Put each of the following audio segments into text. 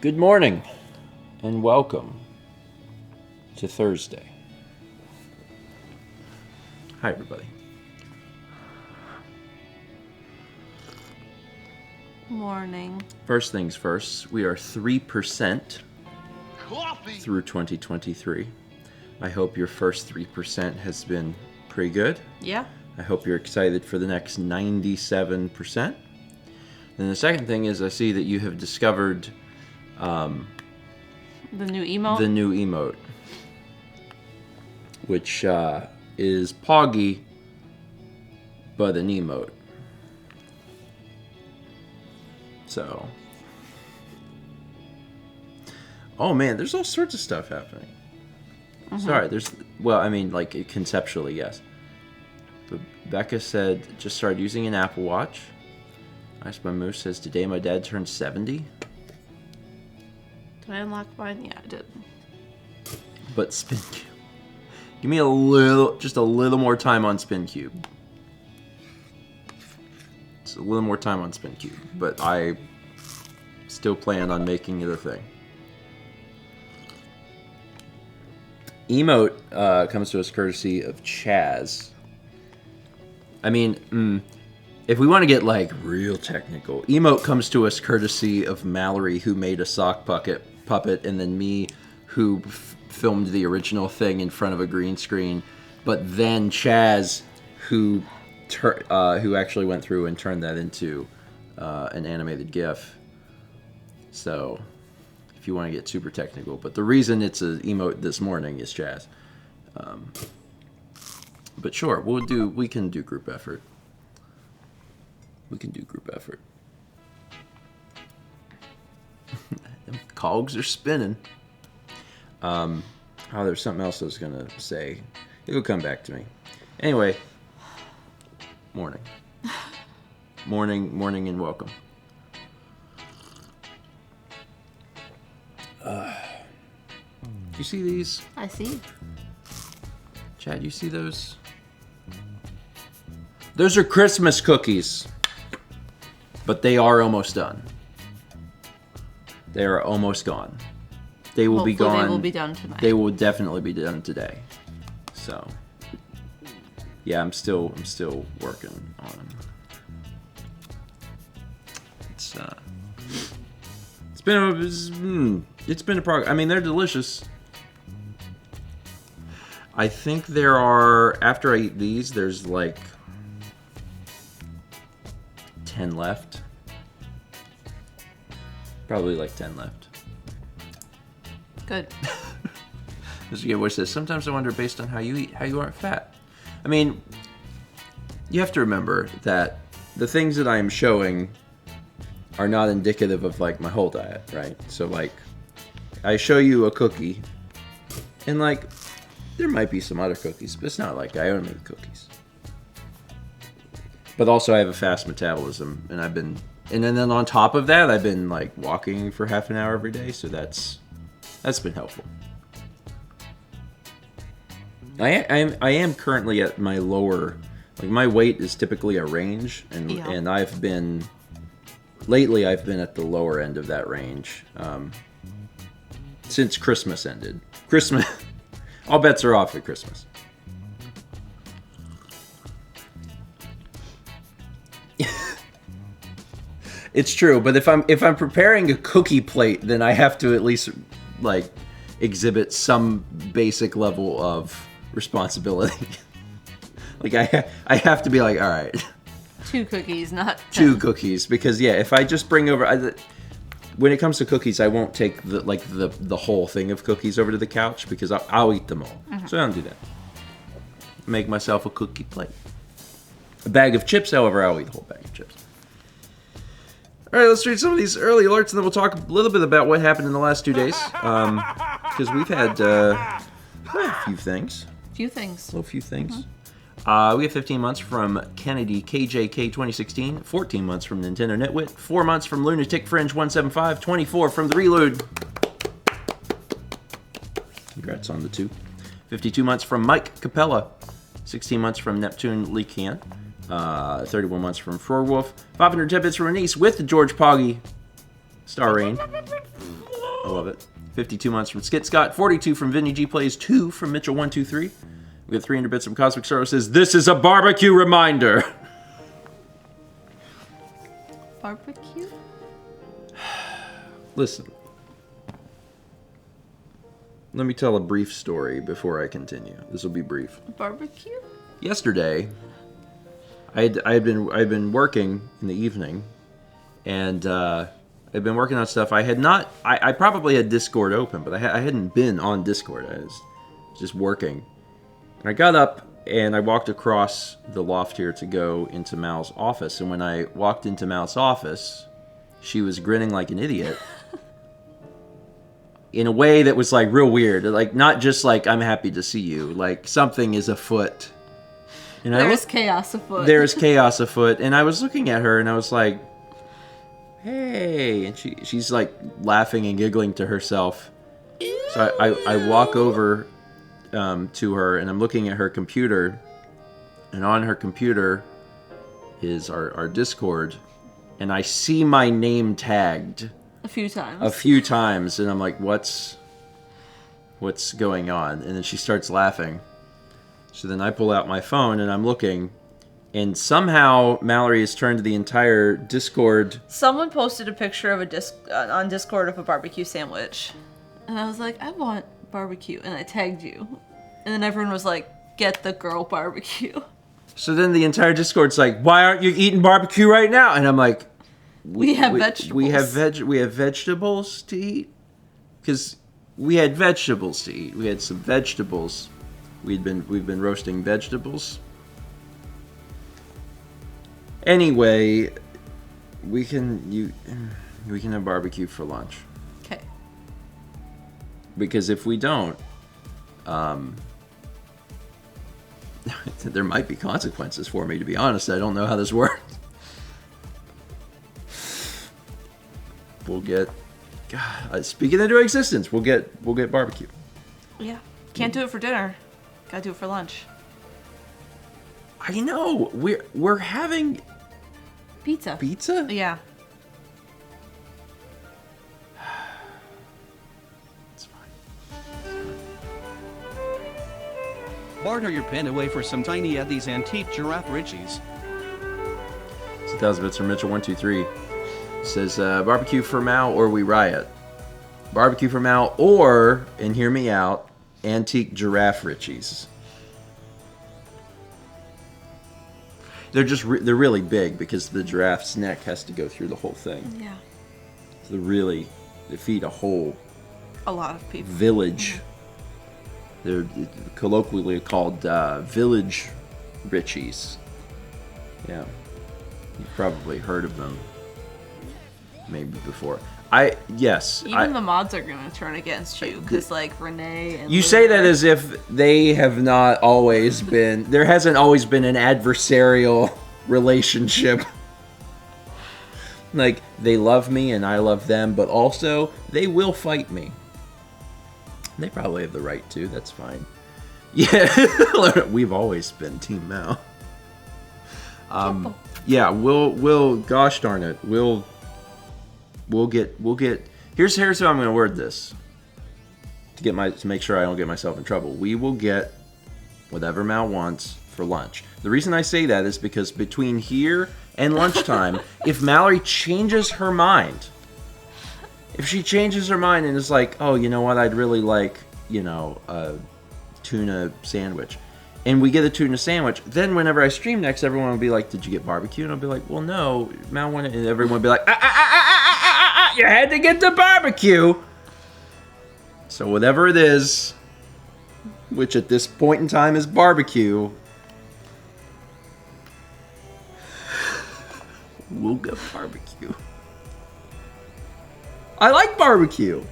Good morning, and welcome to Thursday. Hi, everybody. Morning. First things first, we are 3% through 2023. I hope your first 3% has been pretty good. Yeah. I hope you're excited for the next 97%. Then the second thing is I see that you have discovered The new emote? the new emote, which is Poggy, but an emote. So, oh man, there's all sorts of stuff happening. Sorry, like conceptually, yes. But Becca said, just started using an Apple Watch. Ice My Moose says, today my dad turned 70. Did I unlock mine? Yeah, I did. But Spin Cube. Give me just a little more time on Spin Cube. Just a little more time on Spin Cube. But I still plan on making it a thing. Emote comes to us courtesy of Chaz. I mean, if we want to get like real technical, emote comes to us courtesy of Mallory, who made a sock puppet, and then me, who filmed the original thing in front of a green screen. But then Chaz, who actually went through and turned that into an animated GIF. So, if you want to get super technical, but the reason it's an emote this morning is Chaz. But sure, we can do group effort. We can do group effort. Them cogs are spinning. There's something else I was gonna say. It'll come back to me. Anyway, morning, and welcome. You see these? I see. Chad, you see those? Those are Christmas cookies. But they are almost done. They are almost gone. They will be gone. They will be done tonight. They will definitely be done today. So, yeah, I'm still working on them. It's been a progress. I mean, they're delicious. I think there are, after I eat these, there's like 10 left. Probably like 10 left. Good. Mr. Gateway says, sometimes I wonder, based on how you eat, how you aren't fat. I mean, you have to remember that the things that I am showing are not indicative of like my whole diet, right? So like, I show you a cookie, and like, there might be some other cookies, but it's not like I only eat cookies. But also I have a fast metabolism, and and then on top of that, I've been like walking for half an hour every day, so that's been helpful. I am currently at my lower, like my weight is typically a range, and lately I've been at the lower end of that range since Christmas ended. All bets are off at Christmas. It's true, but if I'm preparing a cookie plate, then I have to at least like exhibit some basic level of responsibility. Like I have to be like, all right, 2 cookies, not 10. 2 cookies, because yeah, if I just bring over, when it comes to cookies, I won't take the whole thing of cookies over to the couch, because I'll eat them all. So I don't do that. Make myself a cookie plate. A bag of chips, however, I'll eat the whole bag of chips. All right, let's read some of these early alerts, and then we'll talk a little bit about what happened in the last 2 days. Because we've had a few things. Few things. We have 15 months from Kennedy KJK 2016, 14 months from Nintendo Nitwit, 4 months from Lunatic Fringe 175, 24 from The Reload. Congrats on the 2. 52 months from Mike Capella, 16 months from Neptune Leakian, 31 months from Frorwolf, 510 bits from Anise with the George Poggy Star Rain. I love it. 52 months from Skit Scott, 42 from Vinny G Plays, 2 from Mitchell123. We got 300 bits from Cosmic Star says, "This is a barbecue reminder." Barbecue? Listen. Let me tell a brief story before I continue. This will be brief. Barbecue? Yesterday, I'd been working in the evening, and I'd been working on stuff. I probably had Discord open, but I hadn't been on Discord. I was just working. And I got up and I walked across the loft here to go into Mal's office. And when I walked into Mal's office, she was grinning like an idiot. In a way that was like real weird. Like not just like, "I'm happy to see you." Like something is afoot. And There's chaos afoot. There's chaos afoot. And I was looking at her and I was like, "Hey." And she's like laughing and giggling to herself. So I walk over to her and I'm looking at her computer. And on her computer is our Discord. And I see my name tagged. A few times. A few times. And I'm like, what's going on? And then she starts laughing. So then I pull out my phone and I'm looking. And somehow Mallory has turned the entire Discord. Someone posted a picture of on Discord of a barbecue sandwich. And I was like, "I want barbecue." And I tagged you. And then everyone was like, "Get the girl barbecue." So then the entire Discord's like, "Why aren't you eating barbecue right now?" And I'm like, We have vegetables. We have vegetables to eat? Because we had vegetables to eat. We had some vegetables. We've been roasting vegetables. Anyway, we can have barbecue for lunch. Okay. Because if we don't, there might be consequences for me, to be honest. I don't know how this works. We'll get, God, speaking into existence, we'll get barbecue. Yeah. Can't do it for dinner. Gotta do it for lunch. I know. We're having Pizza. pizza? Yeah. It's fine. Barter your pen away for some tiny Eddie's antique giraffe Richies. 2,000 bits from Mitchell123. Says, barbecue for Mal or we riot. Barbecue for Mal or, and hear me out, antique giraffe Richies. They're they're really big because the giraffe's neck has to go through the whole thing. Yeah. So they feed a whole A lot of people. village. They're colloquially called village Richies. Yeah. You've probably heard of them. Maybe before. Even the mods are gonna turn against you because like Renee and you say that as if they have not always been. There hasn't always been an adversarial relationship. Like they love me and I love them, but also they will fight me. They probably have the right to. That's fine. Yeah, we've always been Team Mal. Yeah, we'll. Gosh darn it, we'll get. Here's how I'm gonna word this. To make sure I don't get myself in trouble. We will get whatever Mal wants for lunch. The reason I say that is because between here and lunchtime, if Mallory changes her mind, if she changes her mind and is like, "Oh, you know what? I'd really like, a tuna sandwich," and we get a tuna sandwich, then whenever I stream next, everyone will be like, "Did you get barbecue?" And I'll be like, "Well, no, Mal wanted," and everyone will be like, "You had to get the barbecue." So whatever it is, which at this point in time is barbecue, we'll get barbecue. I like barbecue.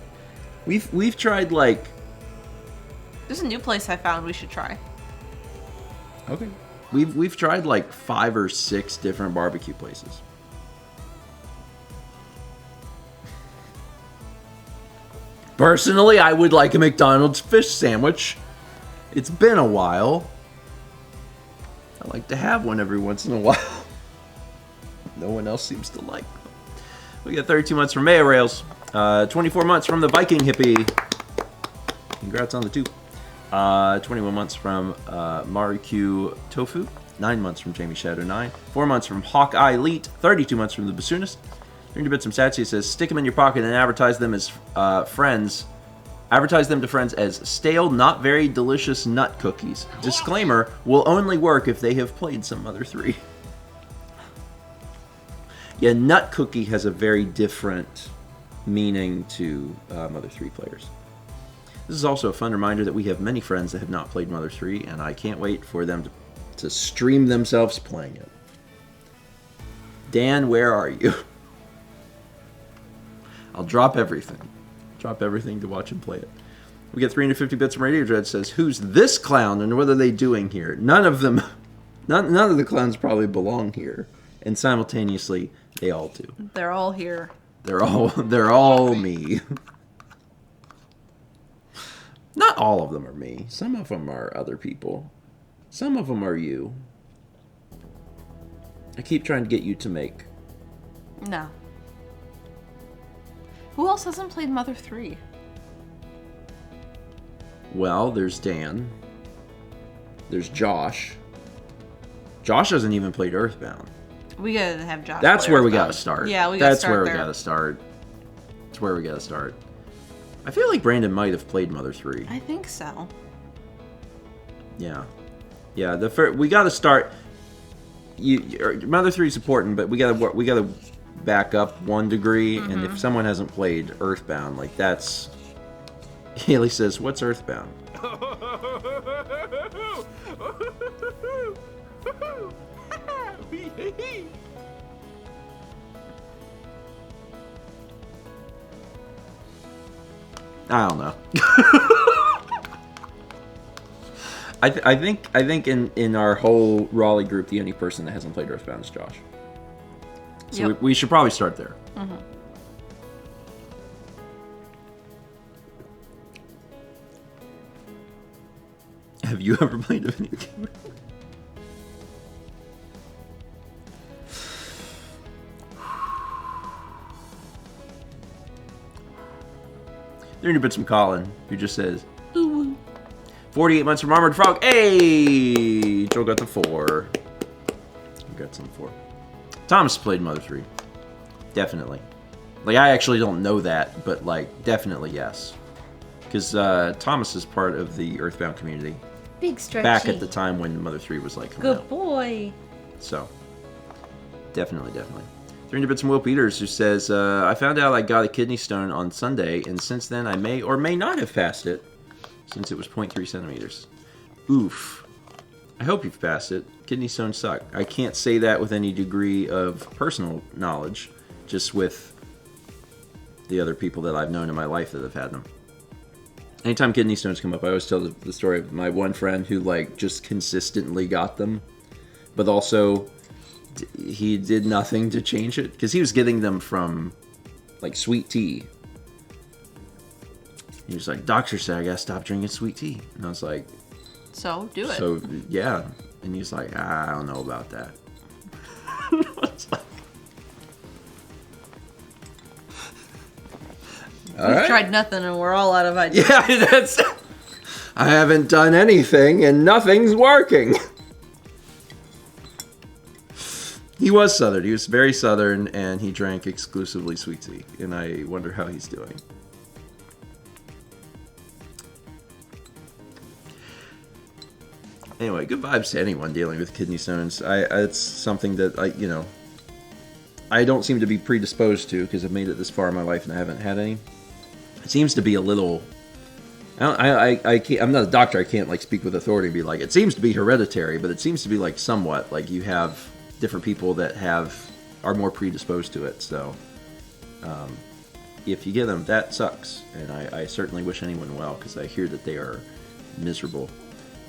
We've tried like. There's a new place I found we should try. Okay. We've tried like 5 or 6 different barbecue places. Personally, I would like a McDonald's fish sandwich. It's been a while. I like to have one every once in a while. No one else seems to like them. We got 32 months from Mayo Rails. 24 months from the Viking hippie. Congrats on the 2. 21 months from Mariq Tofu. 9 months from Jamie Shadow 9. 4 months from Hawkeye Elite. 32 months from the Bassoonist. 300 bits from Satsy says, stick them in your pocket and advertise them as friends. Advertise them to friends as stale, not very delicious nut cookies. Disclaimer, will only work if they have played some Mother 3. Yeah, nut cookie has a very different meaning to Mother 3 players. This is also a fun reminder that we have many friends that have not played Mother 3, and I can't wait for them to stream themselves playing it. Dan, where are you? I'll drop everything. Drop everything to watch him play it. We get 350 bits from Radio Dread says, who's this clown and what are they doing here? None of them, none of the clowns probably belong here. And simultaneously, they all do. They're all here. They're all me. Not all of them are me. Some of them are other people. Some of them are you. I keep trying to get you to make. No. Who else hasn't played Mother 3? Well, there's Dan. There's Josh. Josh hasn't even played Earthbound. We gotta have Josh. That's play where we Earthbound. gotta start. Yeah, we gotta That's start where there. we gotta start. That's where we gotta start. I feel like Brandon might have played Mother 3. I think so. Yeah. Yeah, we gotta start. Mother 3 is important, but we gotta back up 1 degree, and if someone hasn't played Earthbound, like that's... Haley says, what's Earthbound? I don't know. I think in our whole Raleigh group, the only person that hasn't played Earthbound is Josh. So Yep. we should probably start there. Have you ever played a video game? There you put some Colin, who just says, ooh. 48 months from Armored Frog. Hey! Joe got the 4. You got some 4. Thomas played Mother 3. Definitely. Like, I actually don't know that, but, like, definitely yes. Because Thomas is part of the Earthbound community. Big stretchy. Back at the time when Mother 3 was, like, coming Good out. boy. So, definitely. 300 bits from Will Peters, who says, I found out I got a kidney stone on Sunday, and since then I may or may not have passed it, since it was 0.3 centimeters. Oof. I hope you've passed it. Kidney stones suck. I can't say that with any degree of personal knowledge, just with the other people that I've known in my life that have had them. Anytime kidney stones come up, I always tell the story of my one friend who, like, just consistently got them, but also he did nothing to change it, because he was getting them from, like, sweet tea. He was like, doctor said I gotta stop drinking sweet tea. And I was like, So, do it. so, yeah. And he's like, I don't know about that. We've tried nothing and we're all out of ideas. Yeah, that's... I haven't done anything and nothing's working. He was Southern. He was very Southern, and he drank exclusively sweet tea. And I wonder how he's doing. Anyway, good vibes to anyone dealing with kidney stones. It's something that I don't seem to be predisposed to, because I've made it this far in my life and I haven't had any. It seems to be a little... I'm not a doctor. I can't, like, speak with authority and be like, it seems to be hereditary, but it seems to be, like, somewhat. Like, you have different people that are more predisposed to it. So, if you get them, that sucks. And I certainly wish anyone well, because I hear that they are miserable.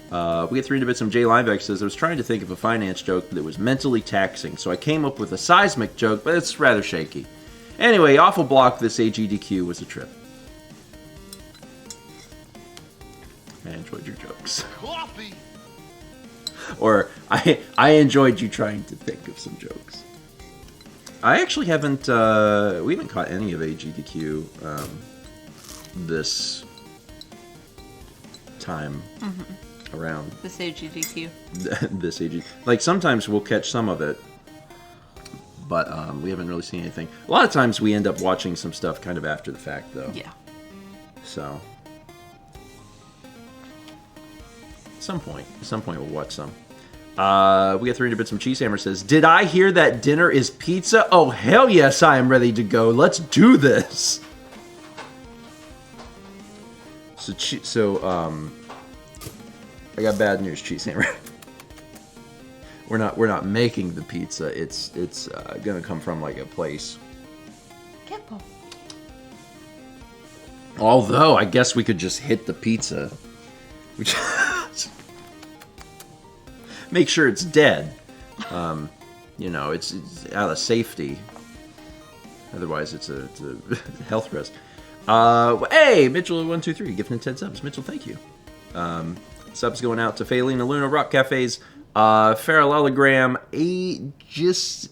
We get 300 bits from Jay Lineback says, I was trying to think of a finance joke that was mentally taxing, so I came up with a seismic joke, but it's rather shaky. Anyway, awful block, this AGDQ was a trip. I enjoyed your jokes. Coffee. Or, I enjoyed you trying to think of some jokes. I actually haven't. We haven't caught any of AGDQ this time around. This AGDQ. This AG. Like sometimes we'll catch some of it, but we haven't really seen anything. A lot of times we end up watching some stuff kind of after the fact, though. Yeah. So. At some point we'll watch some. We got 300 bits from Cheesehammer says, "Did I hear that dinner is pizza? Oh hell yes, I am ready to go. Let's do this." So I got bad news, Cheesehammer. we're not making the pizza. It's gonna come from like a place. Careful. Although I guess we could just hit the pizza. Which make sure it's dead. You know, it's out of safety. Otherwise, it's a health risk. Hey, Mitchell123, gifting 10 subs. Mitchell, thank you. Subs going out to Faylene, Luna, Rock Cafes, Farrellogram, Aegis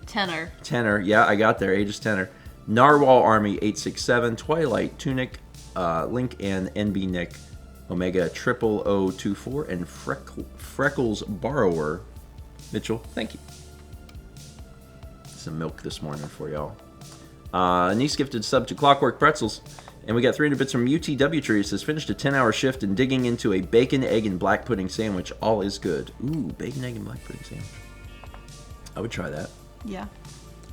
Tenor. Yeah, I got there. Aegis Tenor. Narwhal Army 867, Twilight Tunic, Link and NB Nick, Omega 00024, and Freckles Borrower. Mitchell, thank you. Some milk this morning for y'all. Niece gifted sub to Clockwork Pretzels. And we got 300 bits from UTW Tree. It says, "Finished a 10-hour shift and digging into a bacon, egg, and black pudding sandwich. All is good." Ooh, bacon, egg, and black pudding sandwich. I would try that. Yeah.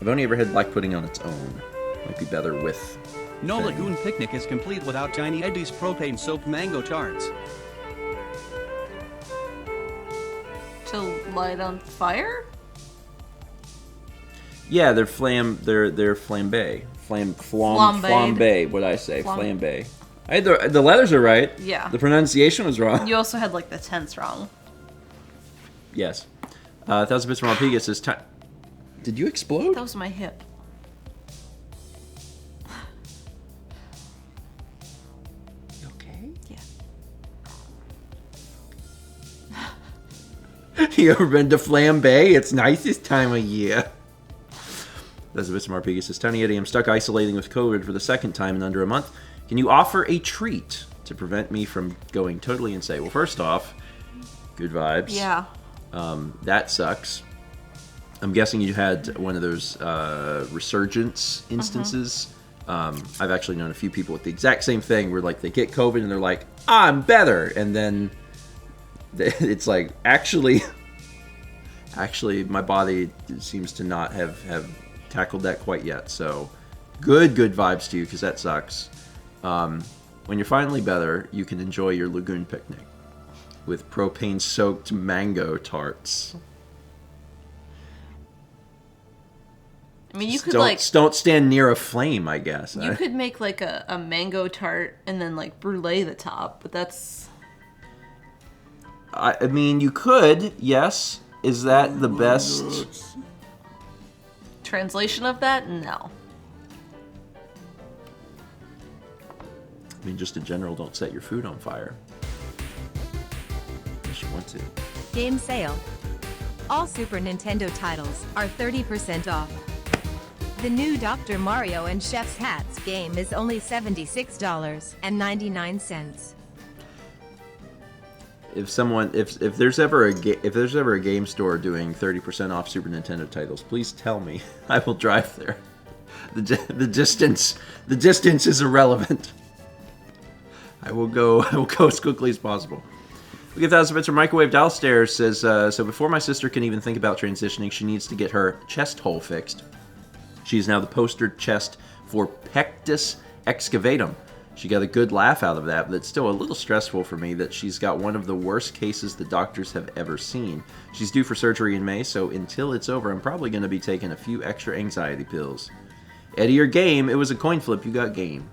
I've only ever had black pudding on its own. Might be better with... No thing. Lagoon Picnic is complete without Tiny Eddie's propane-soaked mango tarts. To light on fire? Yeah, they're flambe. Flambe, what'd I say? Flambe. The letters are right. Yeah. The pronunciation was wrong. You also had like the tense wrong. Yes. 1,000 bits from Alpiga says, did you explode? That was my hip. You okay? Yeah. You ever been to Flambe? It's nice this time of year. That's a bit from Arpegia says, "Tony Eddie, I'm stuck isolating with COVID for the second time in under a month. Can you offer a treat to prevent me from going totally insane?" Well, first off, good vibes. Yeah. That sucks. I'm guessing you had one of those resurgence instances. I've actually known a few people with the exact same thing where like they get COVID and they're like, "I'm better," and then it's like, actually my body seems to not have tackled that quite yet. So good vibes to you, because that sucks. When you're finally better, you can enjoy your lagoon picnic with propane-soaked mango tarts. I mean, you could don't stand near a flame, I guess. You could make like a mango tart and then like brulee the top, but that's... I mean, you could, yes. Is that the best... Translation of that? No. I mean, just in general, don't set your food on fire. Unless you want to. Game sale. All Super Nintendo titles are 30% off. The new Dr. Mario and Chef's Hats game is only $76.99. If there's ever a game store doing 30% off Super Nintendo titles, please tell me. I will drive there. The distance is irrelevant. I will go as quickly as possible. We get 1,000 bits from Microwave Downstairs says, "So before my sister can even think about transitioning, she needs to get her chest hole fixed. She is now the poster chest for pectus excavatum. She got a good laugh out of that, but it's still a little stressful for me that she's got one of the worst cases the doctors have ever seen. She's due for surgery in May, so until it's over, I'm probably going to be taking a few extra anxiety pills. Eddie or Game? It was a coin flip. You got Game.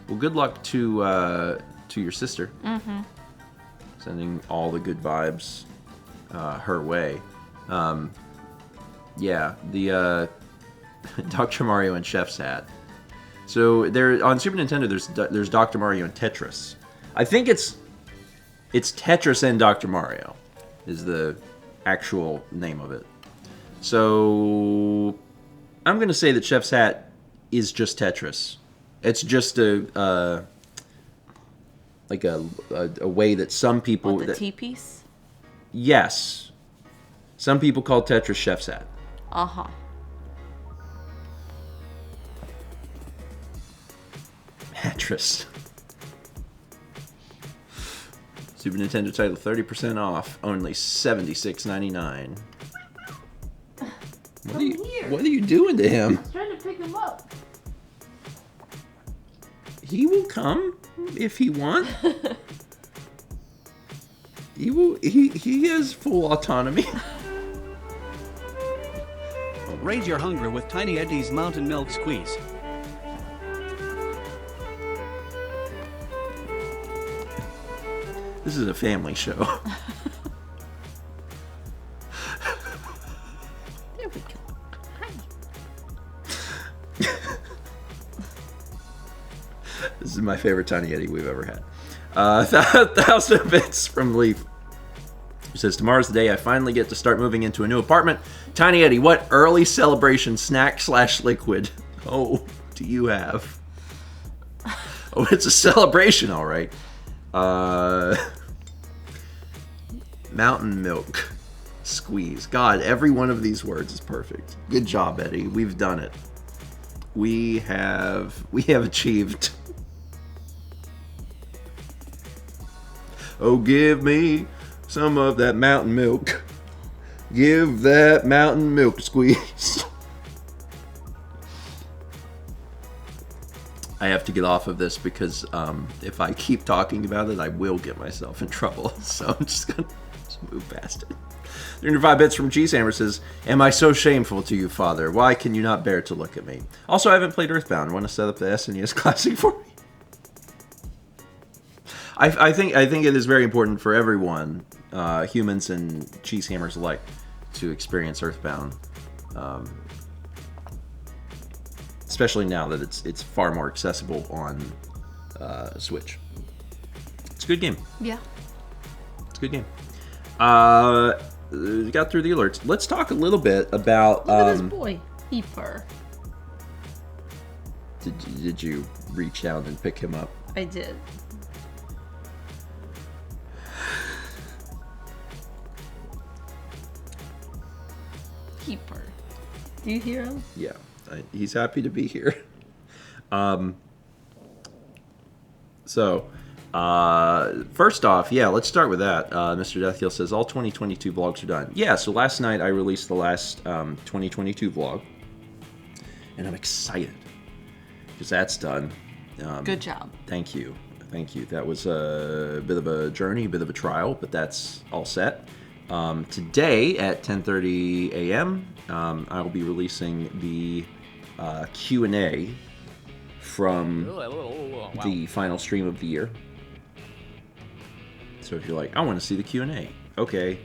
Well, good luck to your sister. Mm-hmm. Sending all the good vibes her way. Yeah, the Dr. Mario and Chef's Hat. So there on Super Nintendo, there's Dr. Mario and Tetris. I think it's Tetris and Dr. Mario is the actual name of it. So I'm going to say that Chef's Hat is just Tetris. It's just a way that some people... What, the T-piece? Yes. Some people call Tetris Chef's Hat. Uh-huh. Tetris. Super Nintendo title 30% off, only $76.99. What are you doing to him? I was trying to pick him up. He will come if he wants. He has full autonomy. Raise your hunger with Tiny Eddie's Mountain Milk Squeeze. This is a family show. There we go. This is my favorite Tiny Eddie we've ever had. 1,000 bits from Leaf. He says, tomorrow's the day I finally get to start moving into a new apartment. Tiny Eddie, what early celebration snack/liquid, do you have? Oh, it's a celebration, all right. Mountain milk squeeze. God, every one of these words is perfect. Good job, Eddie. We've done it. We have achieved. Oh, give me some of that mountain milk. Give that mountain milk a squeeze. I have to get off of this because if I keep talking about it, I will get myself in trouble. So I'm just going to move past it. 305 bits from Cheesehammer says, am I so shameful to you, Father? Why can you not bear to look at me? Also, I haven't played Earthbound. Want to set up the SNES Classic for me? I think it is very important for everyone, humans and Cheesehammers alike, to experience Earthbound. Especially now that it's far more accessible on Switch. It's a good game. Yeah. It's a good game. Got through the alerts. Let's talk a little bit about... Look at this boy. He purr. Did you reach down and pick him up? I did. He purr. Do you hear him? Yeah. He's happy to be here. First off, let's start with that. Mr. Deathkill says, all 2022 vlogs are done. Yeah, so last night I released the last 2022 vlog. And I'm excited. Because that's done. Good job. Thank you. That was a bit of a journey, a bit of a trial, but that's all set. Today at 10:30 a.m., I will be releasing the Q&A from the final stream of the year. So if you're like, I want to see the Q&A, okay.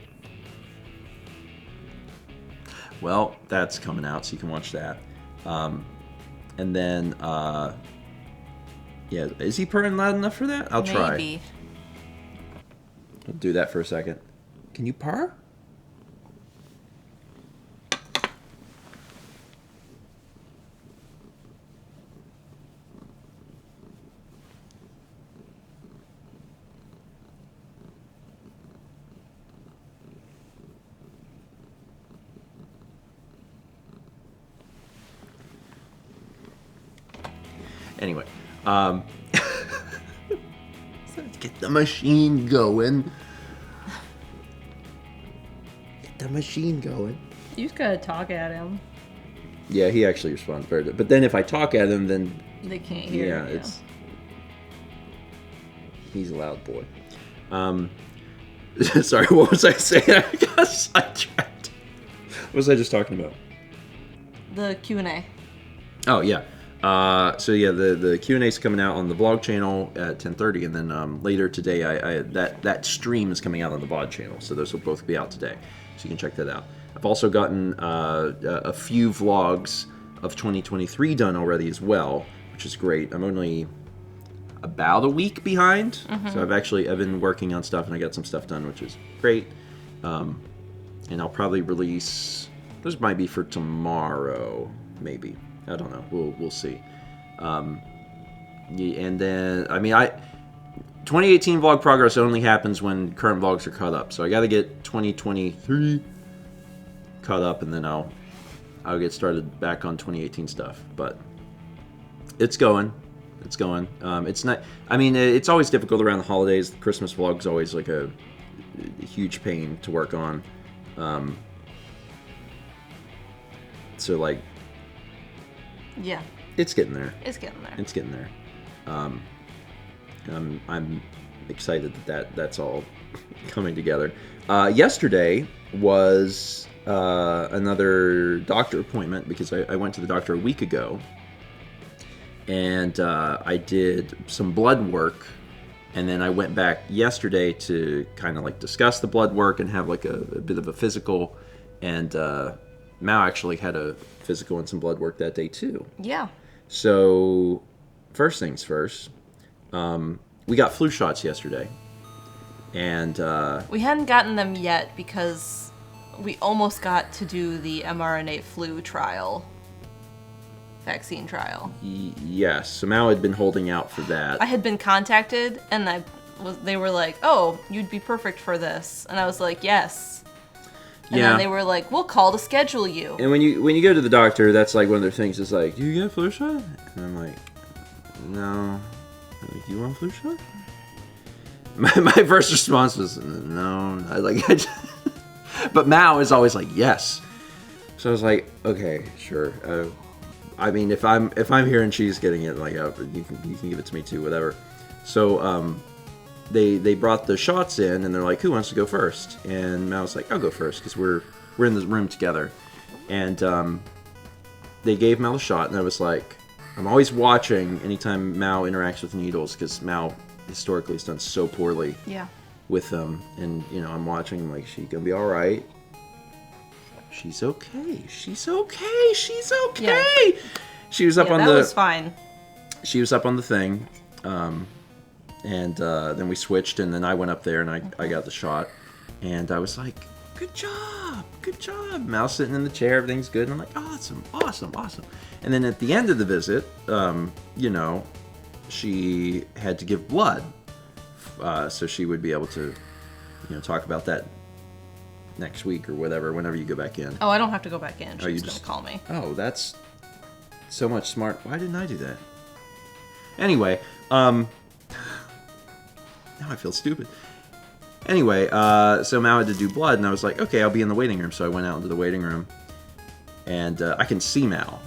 Well, that's coming out, so you can watch that. And then, is he purring loud enough for that? I'll try. Maybe. I'll do that for a second. Can you purr? Anyway, let's get the machine going. Get the machine going. You just gotta talk at him. Yeah, he actually responds better. But then if I talk at him, then they can't hear you. He's a loud boy. Sorry, what was I saying? I got sidetracked. What was I just talking about? The Q&A. Oh yeah. The Q&A is coming out on the vlog channel at 10:30, and then later today, that stream is coming out on the VOD channel. So those will both be out today, so you can check that out. I've also gotten a few vlogs of 2023 done already as well, which is great. I'm only about a week behind, so I've been working on stuff, and I got some stuff done, which is great. And I'll probably release Those might be for tomorrow, maybe. I don't know. We'll see. And then 2018 vlog progress only happens when current vlogs are caught up. So I got to get 2023 caught up, and then I'll get started back on 2018 stuff. But it's going. It's going. It's not. I mean, it's always difficult around the holidays. The Christmas vlog is always like a huge pain to work on. So like, yeah, it's getting there. it's getting there. It's getting there. I'm excited that's all coming together. Yesterday was another doctor appointment because I went to the doctor a week ago, and I did some blood work, and then I went back yesterday to kind of like discuss the blood work and have like a bit of a physical, and Mao actually had a physical and some blood work that day too. Yeah. So, first things first, we got flu shots yesterday, and We hadn't gotten them yet because we almost got to do the mRNA flu vaccine trial. Yes, so Mao had been holding out for that. I had been contacted, and they were like, "Oh, you'd be perfect for this," and I was like, "Yes." And then they were like, "We'll call to schedule you." And when you go to the doctor, that's like one of their things. Is like, "Do you get a flu shot?" And I'm like, "No." They're like, "Do you want a flu shot?" My first response was, "No." But Mao is always like, "Yes." So I was like, "Okay, sure." I mean, if I'm here and she's getting it, like, you can give it to me too, whatever. So they brought the shots in, and they're like, "Who wants to go first?" And Mao's like, "I'll go first," because we're in this room together. And they gave Mao the shot, and I was like, I'm always watching anytime Mao interacts with needles, because Mao historically has done so poorly with them. And, I'm watching, I'm like, she gonna be all right? She's okay. She's okay. She's okay. Yeah. She was up on that was fine. She was up on the thing. And then we switched, and then I went up there, and I got the shot. And I was like, good job. Good job. Mao's sitting in the chair. Everything's good. And I'm like, awesome. And then at the end of the visit, she had to give blood. So she would be able to, talk about that next week or whatever, whenever you go back in. Oh, I don't have to go back in. She's you going to call me. Oh, that's so much smart. Why didn't I do that? Anyway, now I feel stupid. Anyway, so Mao had to do blood, and I was like, okay, I'll be in the waiting room. So I went out into the waiting room, and I can see Mao.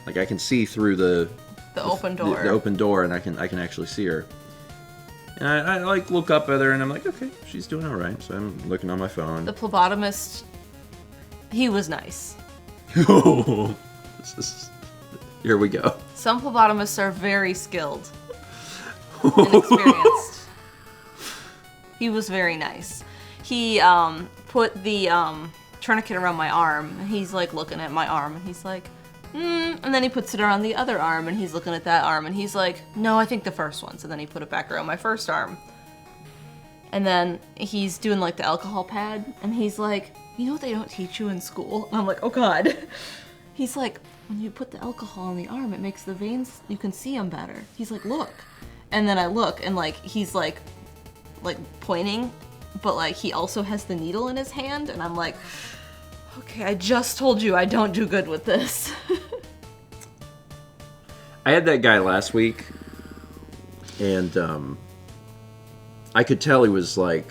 Like, I can see through the open door. The open door, and I can actually see her. And I like look up at her, and I'm like, okay, she's doing all right. So I'm looking on my phone. The phlebotomist, he was nice. Here we go. Some phlebotomists are very skilled and experienced. He was very nice. He put the tourniquet around my arm, and he's like looking at my arm, and he's like, and then he puts it around the other arm, and he's looking at that arm, and he's like, no, I think the first one. So then he put it back around my first arm. And then he's doing like the alcohol pad, and he's like, you know what they don't teach you in school? And I'm like, oh God. He's like, when you put the alcohol on the arm, it makes the veins, you can see them better. He's like, look. And then I look, and like, he's like pointing, but like he also has the needle in his hand, and I'm like, okay, I just told you I don't do good with this. I had that guy last week, and I could tell he was like,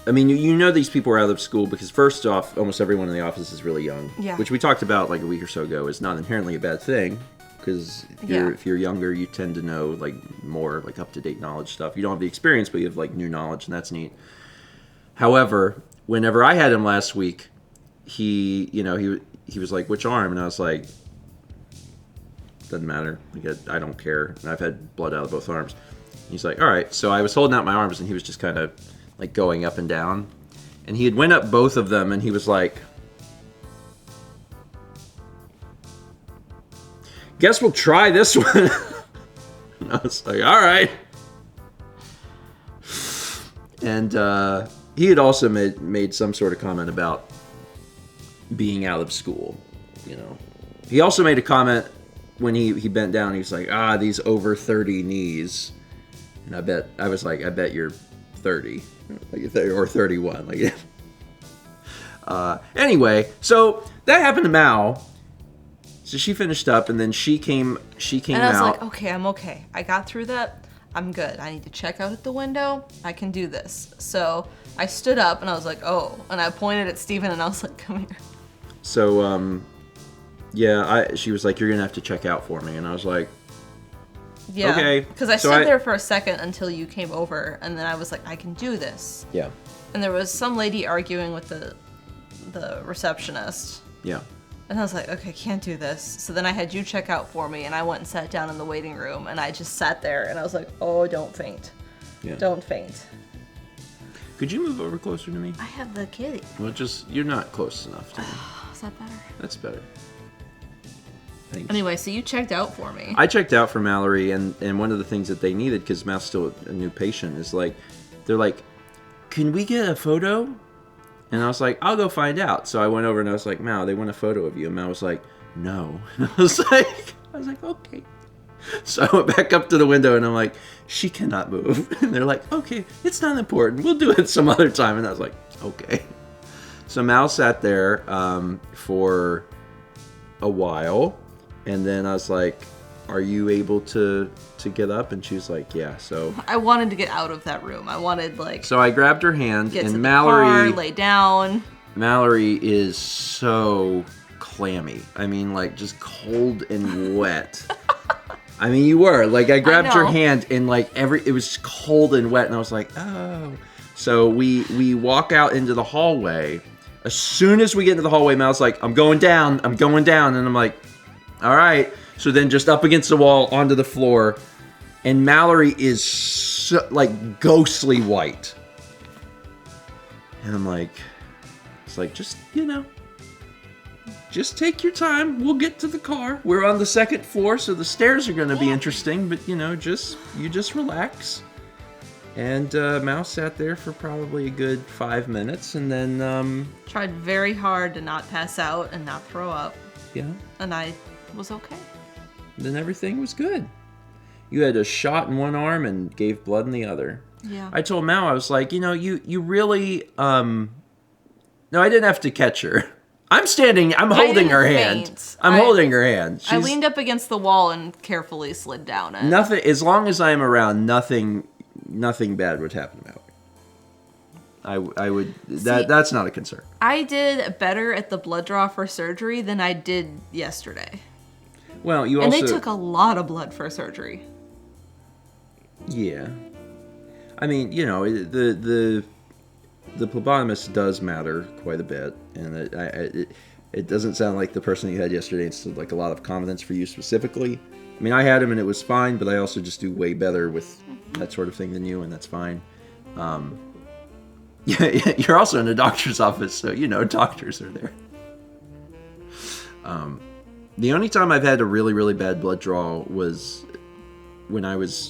I mean, these people are out of school because first off, almost everyone in the office is really young, which we talked about like a week or so ago is not inherently a bad thing. Because if you're younger, you tend to know like more like up-to-date knowledge stuff. You don't have the experience, but you have like new knowledge, and that's neat. However, whenever I had him last week, he was like, "Which arm?" And I was like, "Doesn't matter. Like, I don't care." And I've had blood out of both arms. And he's like, "All right." So I was holding out my arms, and he was just kind of like going up and down, and he had went up both of them, and he was like, guess we'll try this one. And I was like, all right. And he had also made some sort of comment about being out of school, you know. He also made a comment when he bent down. He was like, these over 30 knees. And I was like, I bet you're 30. Or 31. Like, anyway, so that happened to Mao. So she finished up, and then she came And I was out. like, okay, I'm okay. I got through that. I'm good. I need to check out at the window. I can do this. So I stood up, and I was like, oh. And I pointed at Stephen, and I was like, come here. So, she was like, you're going to have to check out for me. And I was like, yeah. okay. Because I stood there for a second until you came over, and then I was like, I can do this. Yeah. And there was some lady arguing with the receptionist. Yeah. And I was like, okay, can't do this. So then I had you check out for me, and I went and sat down in the waiting room, and I just sat there, and I was like, oh, don't faint. Yeah. Don't faint. Could you move over closer to me? I have the kitty. Well, you're not close enough to me. Is that better? That's better. Thanks. Anyway, so you checked out for me. I checked out for Mallory, and one of the things that they needed, because Mal's still a new patient, is like, they're like, can we get a photo? And I was like, I'll go find out. So I went over and I was like, Mal, they want a photo of you. And Mal was like, no. And I was like, okay. So I went back up to the window and I'm like, she cannot move. And they're like, okay, it's not important. We'll do it some other time. And I was like, okay. So Mal sat there for a while. And then I was like, are you able to get up? And she was like, yeah. So I wanted to get out of that room. I wanted, like, so I grabbed her hand, get and to the Mallory car, lay down. Mallory is so clammy. I mean, like, just cold and wet. I mean, you were. Like, I grabbed her hand, and, like, it was cold and wet, and I was like, oh. So we walk out into the hallway. As soon as we get into the hallway, Mal's like, I'm going down. And I'm like, all right. So then just up against the wall, onto the floor. And Mallory is so, like, ghostly white. And I'm like, it's like, just, just take your time. We'll get to the car. We're on the second floor, so the stairs are going to be interesting. But, you just relax. And Mal sat there for probably a good 5 minutes. And then... tried very hard to not pass out and not throw up. Yeah. And I was okay. Then everything was good. You had a shot in one arm and gave blood in the other. Yeah. I told Mal, I was like, you really, no, I didn't have to catch her. I'm holding her hand. Faint. I'm holding her hand. I leaned up against the wall and carefully slid down it. Nothing, as long as I'm around, nothing bad would happen to Mallory. I would, that's not a concern. I did better at the blood draw for surgery than I did yesterday. Well, you and also... they took a lot of blood for surgery. Yeah. I mean, the phlebotomist does matter quite a bit, and it doesn't sound like the person you had yesterday instilled like a lot of confidence for you specifically. I mean, I had him and it was fine, but I also just do way better with that sort of thing than you, and that's fine. Yeah, you're also in a doctor's office, so doctors are there. The only time I've had a really, really bad blood draw was when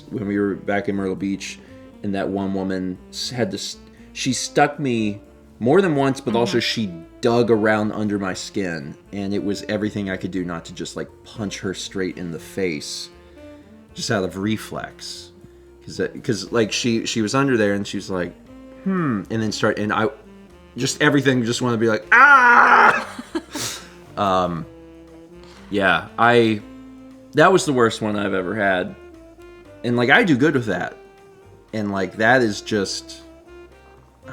we were back in Myrtle Beach, and that one woman she stuck me more than once, but also she dug around under my skin, and it was everything I could do not to just like punch her straight in the face, just out of reflex, because like she was under there and she was like, and then I just everything just want to be like, ah. Yeah, that was the worst one I've ever had. And like, I do good with that. And like, that is just, I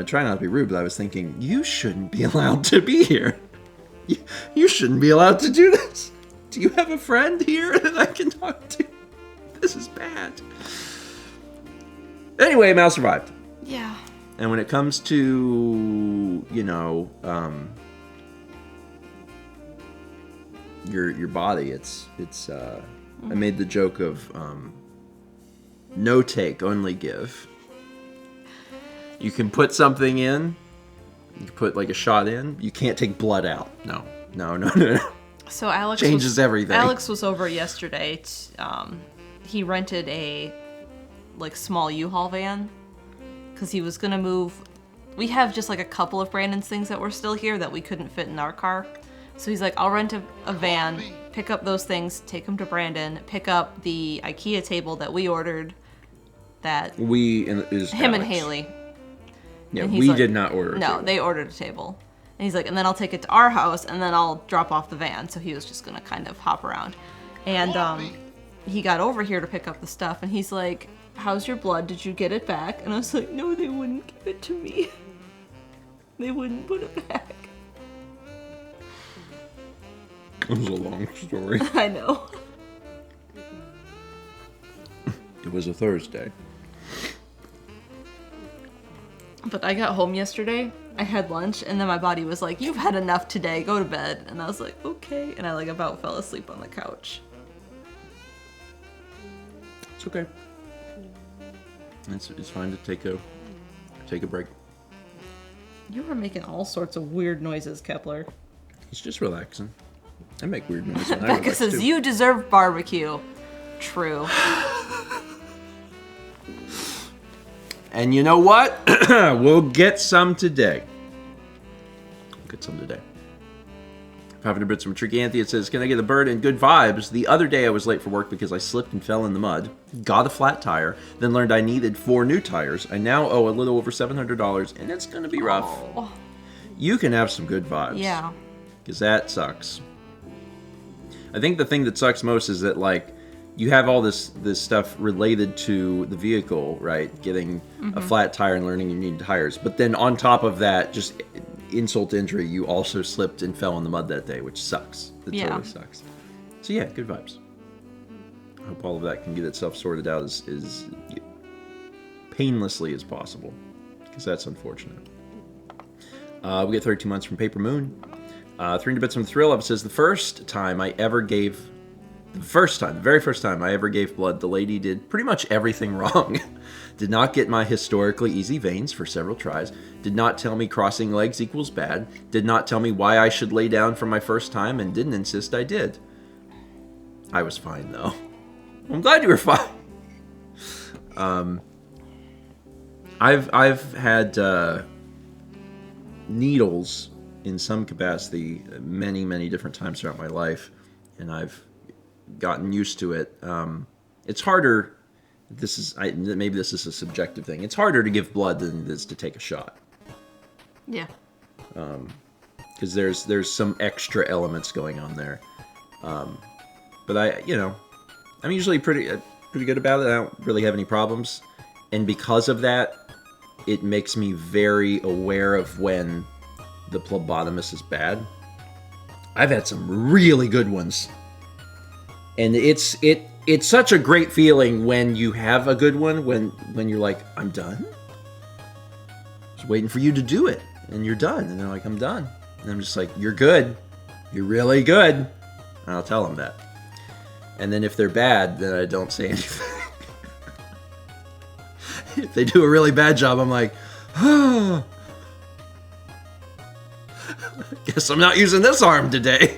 try not to be rude, but I was thinking, you shouldn't be allowed to be here. You shouldn't be allowed to do this. Do you have a friend here that I can talk to? This is bad. Anyway, Mal survived. Yeah. And when it comes to, your body, it's I made the joke of no take, only give. You can put something in, you can put like a shot in, you can't take blood out. No. So Alex changes everything. Alex was over yesterday. He rented a like small U-Haul van because he was gonna move we have just like a couple of Brandon's things that were still here that we couldn't fit in our car. So he's like, I'll rent a van, pick up those things, take them to Brandon, pick up the IKEA table that we ordered. That is him and Alex. Haley. Yeah, And he's we like, did not order a No, table. they ordered a table. And he's like, and then I'll take it to our house, and then I'll drop off the van. So he was just gonna kind of hop around. And he got over here to pick up the stuff, and he's like, how's your blood? Did you get it back? And I was like, no, they wouldn't give it to me. They wouldn't put it back. It was a long story. I know. It was a Thursday. But I got home yesterday, I had lunch, and then my body was like, you've had enough today, go to bed. And I was like, okay. And I like about fell asleep on the couch. It's okay. It's fine to take a break. You were making all sorts of weird noises, Kepler. It's just relaxing. I make weird noises. When I Becca relax, says, too. you deserve barbecue. True. And you know what? We'll get some today. 500 bits from Tricky Anthony. It says, can I get a bird and good vibes? The other day I was late for work because I slipped and fell in the mud. Got a flat tire. Then learned I needed 4 new tires. I now owe a little over $700 and it's going to be rough. Oh, You can have some good vibes. yeah. Because that sucks. I think the thing that sucks most is that, like, you have all this stuff related to the vehicle, right? Getting a flat tire and learning you need tires. But then on top of that, just insult to injury, you also slipped and fell in the mud that day, which sucks. It totally sucks. So yeah, good vibes. I hope all of that can get itself sorted out as painlessly as possible. Because that's unfortunate. We get 32 months from Paper Moon. 300 bits from Thrill Up says, the very first time I ever gave blood, the lady did pretty much everything wrong. Did not get my historically easy veins for several tries. Did not tell me crossing legs equals bad. Did not tell me why I should lay down for my first time, and didn't insist I did. I was fine, though. I'm glad you were fine. I've had needles in some capacity many different times throughout my life, and I've gotten used to it. It's harder. Maybe this is a subjective thing. It's harder to give blood than it is to take a shot. Yeah. Because there's some extra elements going on there. But I'm usually pretty good about it. I don't really have any problems, and because of that, it makes me very aware of when the phlebotomist is bad. I've had some really good ones, and it's such a great feeling when you have a good one. When you're like, I'm done. Just waiting for you to do it, and you're done. And they're like, I'm done. And I'm just like, you're good. You're really good. And I'll tell them that. And then if they're bad, then I don't say anything. If they do a really bad job, I'm like, oh, guess I'm not using this arm today.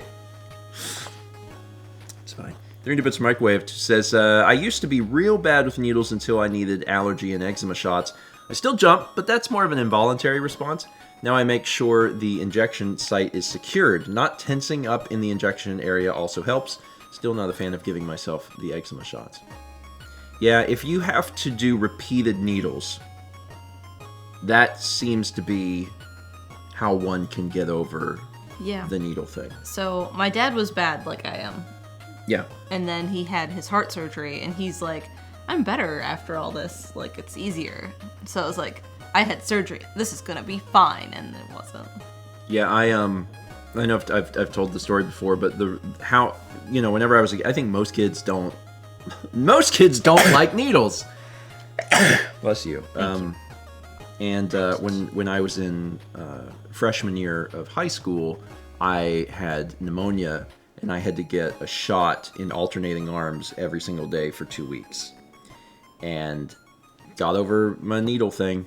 It's fine. 300 bits microwave says, I used to be real bad with needles until I needed allergy and eczema shots. I still jump, but that's more of an involuntary response. Now I make sure the injection site is secured. Not tensing up in the injection area also helps. Still not a fan of giving myself the eczema shots. Yeah, if you have to do repeated needles, that seems to be how one can get over the needle thing. So my dad was bad like I am. Yeah. And then he had his heart surgery, and he's like, I'm better after all this. Like, it's easier. So I was like, I had surgery. This is gonna be fine, and it wasn't. Yeah, I know I've told the story before, but whenever I was I think most kids don't like needles. Bless you. And when I was in freshman year of high school, I had pneumonia, and I had to get a shot in alternating arms every single day for 2 weeks. And got over my needle thing.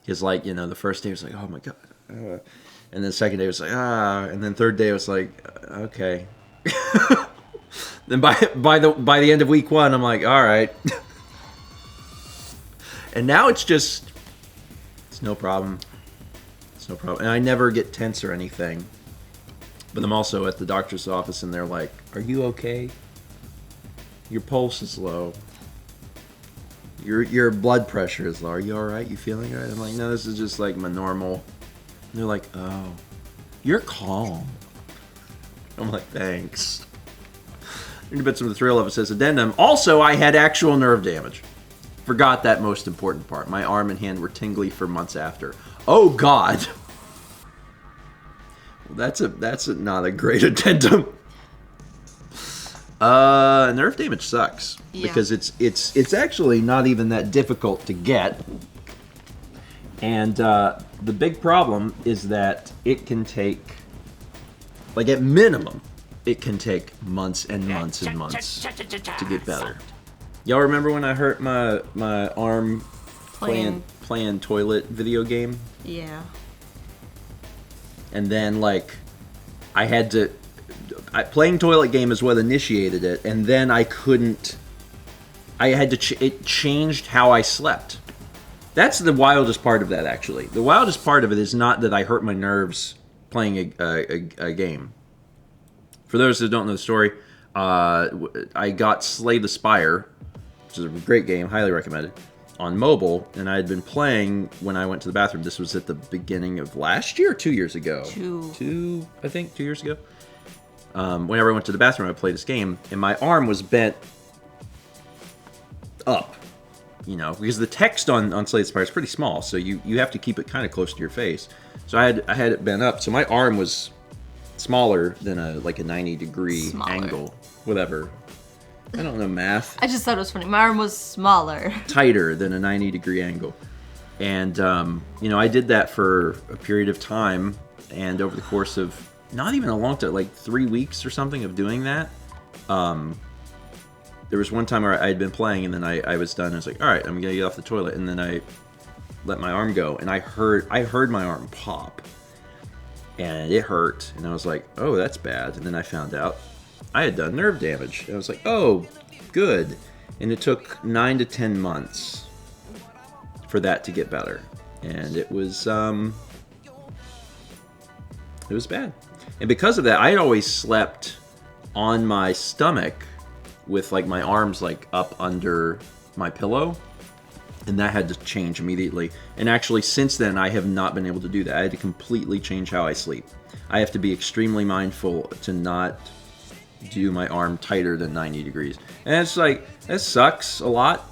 Because, the first day was like, oh my God. And then the second day was like, and then third day was like, okay. Then by the end of week 1, I'm like, all right. And now it's no problem. no problem. And I never get tense or anything. But I'm also at the doctor's office, and they're like, "Are you okay? Your pulse is low. Your blood pressure is low. Are you all right? You feeling all right?" I'm like, "No, this is just like my normal." And they're like, "Oh, you're calm." I'm like, "Thanks." Reading bits of the thrill of it says, addendum. Also, I had actual nerve damage. Forgot that most important part. My arm and hand were tingly for months after. Oh God. Well, that's not a great addendum. Nerve damage sucks because it's actually not even that difficult to get, and the big problem is that it can take, like at minimum, it can take months and months and months to get better. Y'all remember when I hurt my arm playing toilet video game? Yeah. And then like I had to. Playing toilet game is what initiated it, and then I couldn't. I had to. It changed how I slept. That's the wildest part of that, actually. The wildest part of it is not that I hurt my nerves playing a game. For those that don't know the story, I got Slay the Spire, which is a great game, highly recommended, on mobile, and I had been playing when I went to the bathroom. This was at the beginning of last year, 2 years ago. I think 2 years ago. Whenever I went to the bathroom, I played this game, and my arm was bent up, because the text on Slay the Spire is pretty small, so you have to keep it kind of close to your face. So I had it bent up, so my arm was smaller than a 90-degree angle, whatever. I don't know math. I just thought it was funny. My arm was smaller. Tighter than a 90-degree angle. And, I did that for a period of time, and over the course of not even a long time, like 3 weeks or something of doing that. There was one time where I had been playing, and then I was done. I was like, all right, I'm gonna get off the toilet, and then I let my arm go, and I heard my arm pop, and it hurt, and I was like, oh, that's bad. And then I found out I had done nerve damage, and I was like, oh, good. And it took 9 to 10 months for that to get better, and it was bad. And because of that, I had always slept on my stomach with like my arms like up under my pillow, and that had to change immediately. And actually since then I have not been able to do that. I had to completely change how I sleep. I have to be extremely mindful to not do my arm tighter than 90 degrees. And it's like, that sucks a lot.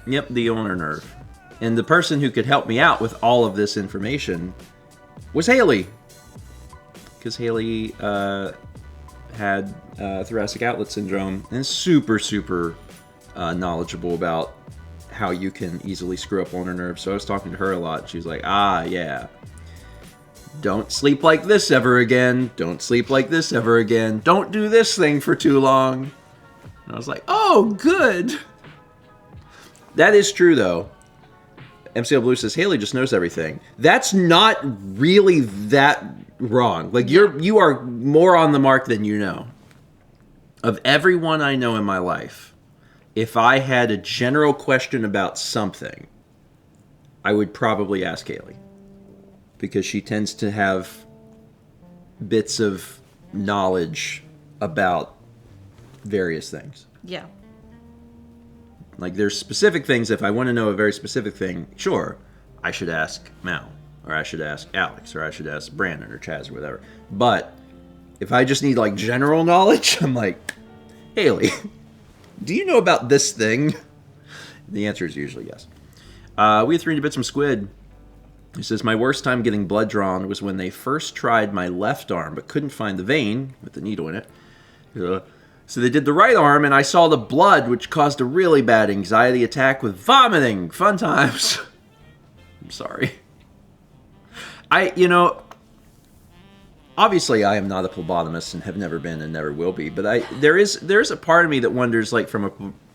Yep, the ulnar nerve. And the person who could help me out with all of this information was Haley. Because Haley had thoracic outlet syndrome and is super, super knowledgeable about how you can easily screw up ulnar nerves. So I was talking to her a lot. She was like, yeah. Don't sleep like this ever again. Don't sleep like this ever again. Don't do this thing for too long. And I was like, oh, good. That is true, though. MCL Blue says, Haley just knows everything. That's not really that wrong. Like, you are more on the mark than you know. Of everyone I know in my life, if I had a general question about something, I would probably ask Haley. Because she tends to have bits of knowledge about various things. Yeah. Like, there's specific things, if I want to know a very specific thing, sure, I should ask Mal, or I should ask Alex, or I should ask Brandon, or Chaz, or whatever. But if I just need, like, general knowledge, I'm like, Haley, do you know about this thing? The answer is usually yes. We had 300 bits from Squid. He says, my worst time getting blood drawn was when they first tried my left arm, but couldn't find the vein with the needle in it. So they did the right arm, and I saw the blood, which caused a really bad anxiety attack with vomiting. Fun times. I'm sorry. Obviously I am not a phlebotomist and have never been and never will be, but there's a part of me that wonders, like, from a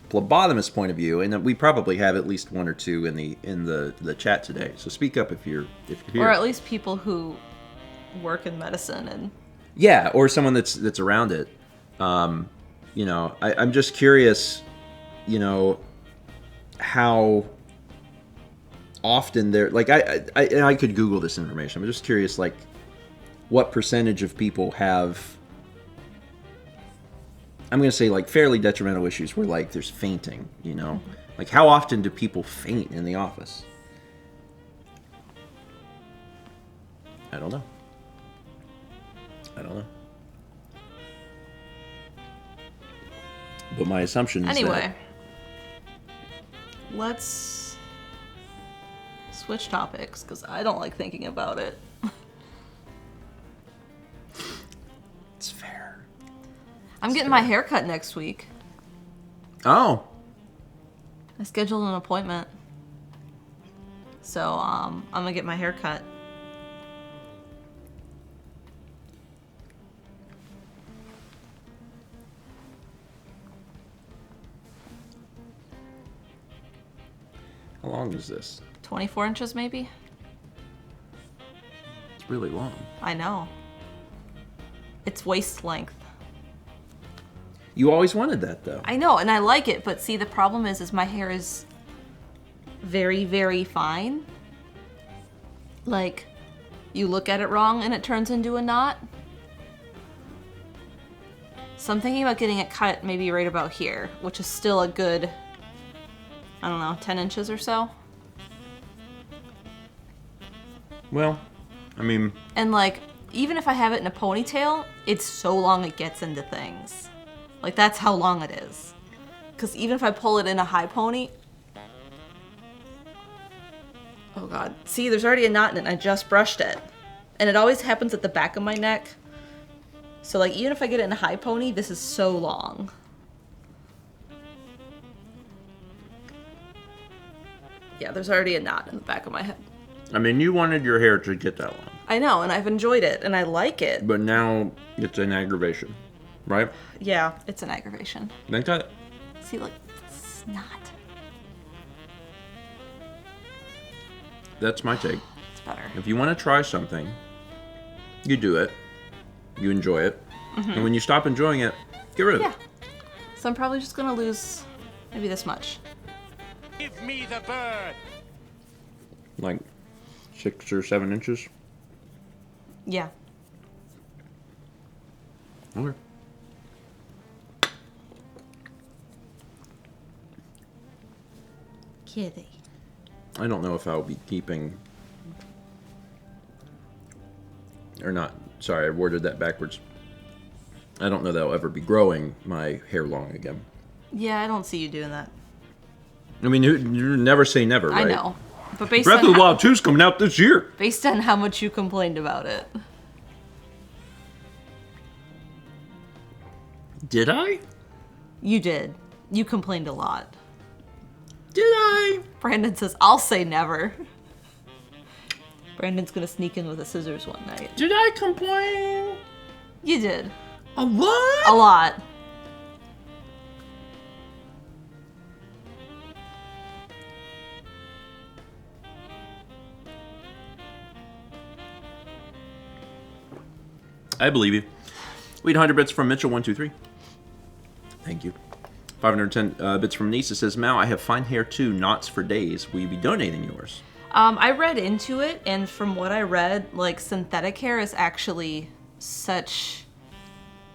phlebotomist point of view, and we probably have at least one or two in the chat today. So speak up if you're here. Or at least people who work in medicine and yeah, or someone that's around it. I'm just curious, how often there, like I could Google this information. I'm just curious, like, what percentage of people have, I'm going to say, like, fairly detrimental issues where, like, there's fainting, you know? Like, how often do people faint in the office? I don't know. But my assumption is Anyway, let's switch topics, because I don't like thinking about it. it's fair. I'm getting my hair cut next week. Oh. I scheduled an appointment. So, I'm gonna get my hair cut. How long is this? 24 inches, maybe? It's really long. I know. It's waist length. You always wanted that, though. I know, and I like it, but see, the problem is my hair is very, very fine. Like, you look at it wrong and it turns into a knot. So I'm thinking about getting it cut maybe right about here, which is still a good, I don't know, 10 inches or so. Well, I mean... And, like, even if I have it in a ponytail, it's so long it gets into things. Like, that's how long it is. Because even if I pull it in a high pony... Oh, God. See, there's already a knot in it, and I just brushed it. And it always happens at the back of my neck. So, like, even if I get it in a high pony, this is so long. Yeah, there's already a knot in the back of my head. I mean, you wanted your hair to get that long. I know, and I've enjoyed it, and I like it. But now it's an aggravation, right? Yeah, it's an aggravation. Think that? See, look, it's not. That's my take. It's better. If you want to try something, you do it. You enjoy it. And when you stop enjoying it, get rid of Yeah. it. So I'm probably just gonna lose maybe this much. Give me the bird. Like 6 or 7 inches. Yeah. Okay. Kitty. I don't know if I'll be keeping... Or not. Sorry, I worded that backwards. I don't know that I'll ever be growing my hair long again. Yeah, I don't see you doing that. I mean, you never say never, right? I know. But based Breath on of the Wild 2's coming out this year. based on how much you complained about it. Did I? You did. You complained a lot. Did I? Brandon says, I'll say never. Brandon's gonna sneak in with the scissors one night. Did I complain? You did. A lot? A lot. I believe you. We had 100 bits from Mitchell123. Thank you. 510 bits from Nisa says, Mal, I have fine hair too, knots for days. Will you be donating yours? I read into it, and from what I read, like, synthetic hair is actually such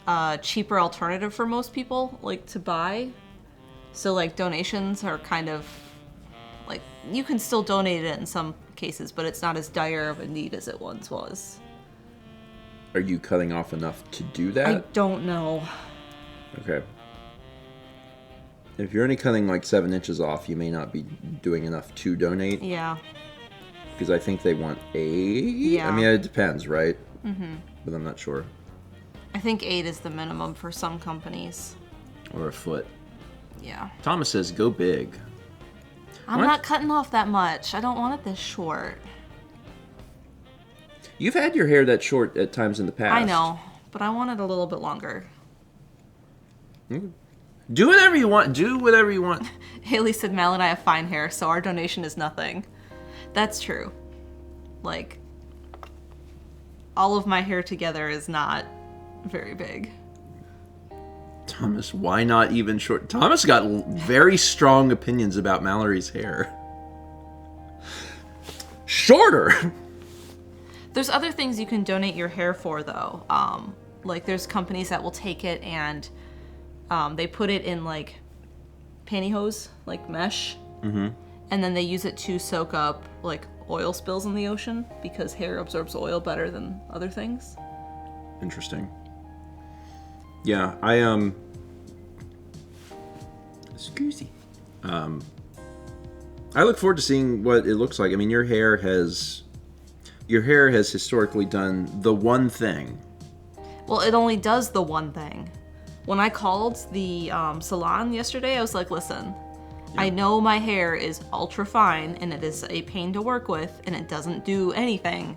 a cheaper alternative for most people, like, to buy. So, like, donations are kind of, like, you can still donate it in some cases, but it's not as dire of a need as it once was. Are you cutting off enough to do that? I don't know. Okay. If you're only cutting like 7 inches off, you may not be doing enough to donate. Yeah. Because I think they want 8. Yeah. I mean, it depends, right? Mm-hmm. But I'm not sure. I think 8 is the minimum for some companies. Or a foot. Yeah. Thomas says, go big. I'm What? not cutting off that much. I don't want it this short. You've had your hair that short at times in the past. I know, but I want it a little bit longer. Do whatever you want. Do whatever you want. Haley said Mal and I have fine hair, so our donation is nothing. That's true. Like, all of my hair together is not very big. Thomas, why not even short? Thomas got very strong opinions about Mallory's hair. shorter. There's other things you can donate your hair for, though. Like, there's companies that will take it and they put it in, like, pantyhose, like mesh. Mm-hmm. And then they use it to soak up, like, oil spills in the ocean because hair absorbs oil better than other things. Interesting. Yeah, excuse me. I look forward to seeing what it looks like. I mean, your hair has historically done the one thing. Well, it only does the one thing. When I called the salon yesterday, I was like, listen, I know my hair is ultra fine and it is a pain to work with and it doesn't do anything.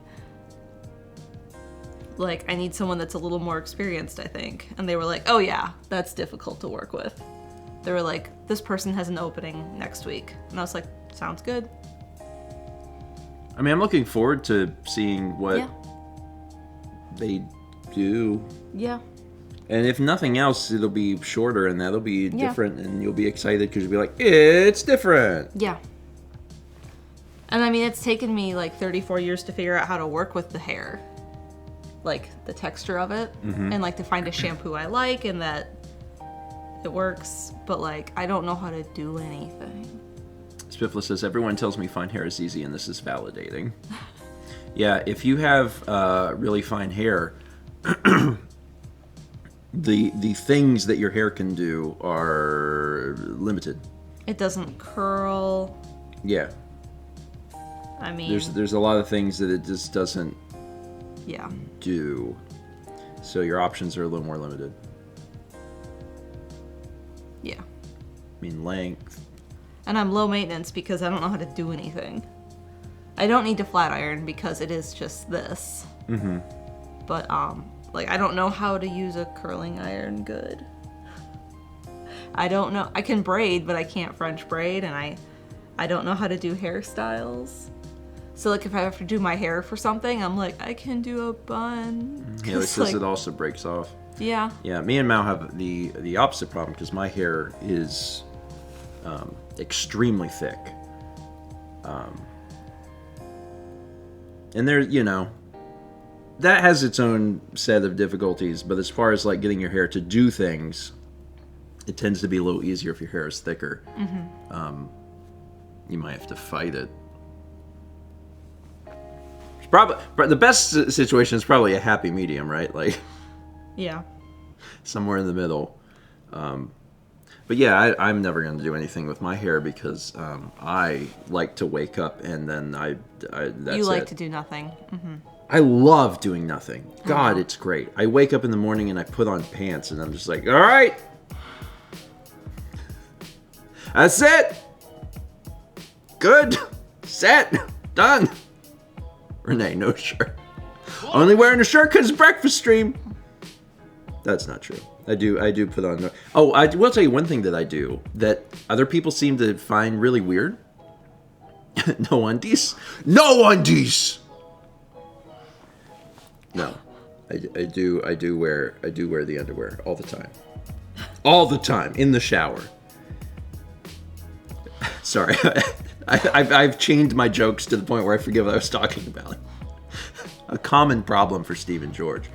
Like, I need someone that's a little more experienced, I think. And they were like, oh yeah, that's difficult to work with. They were like, this person has an opening next week. And I was like, sounds good. I mean, I'm looking forward to seeing what they do. Yeah. And if nothing else, it'll be shorter and that'll be different and you'll be excited because you'll be like, it's different. Yeah. And I mean, it's taken me like 34 years to figure out how to work with the hair. Like, the texture of it. Mm-hmm. And like to find a shampoo I like and that it works. But like, I don't know how to do anything. Spiffla says, everyone tells me fine hair is easy and this is validating. Yeah, if you have really fine hair, the things that your hair can do are limited. It doesn't curl. Yeah. I mean, there's a lot of things that it just doesn't do. So your options are a little more limited. Yeah. I mean, length. And I'm low maintenance because I don't know how to do anything. I don't need to flat iron because it is just this. Mm-hmm. But, like, I don't know how to use a curling iron good. I don't know. I can braid, but I can't French braid, and I don't know how to do hairstyles. So, like, if I have to do my hair for something, I'm like, I can do a bun. Yeah, it says it also breaks off. Yeah. Yeah, me and Mao have the opposite problem because my hair is extremely thick. And there, that has its own set of difficulties, but as far as like getting your hair to do things, it tends to be a little easier if your hair is thicker. Mm-hmm. You might have to fight it. It's probably the best situation is probably a happy medium, right? Like, yeah, somewhere in the middle. But yeah, I'm never going to do anything with my hair because I like to wake up and then that's you like it. to do nothing. Mm-hmm. I love doing nothing. God, it's great. I wake up in the morning and I put on pants and I'm just like, all right, that's it. Good, set, done. Renee, no shirt. Only wearing a shirt because it's breakfast stream. That's not true. I do put on. Oh, I will tell you one thing that I do that other people seem to find really weird. No undies. No undies. No, I do wear the underwear all the time in the shower. Sorry, I've chained my jokes to the point where I forget what I was talking about. A common problem for Stephen George.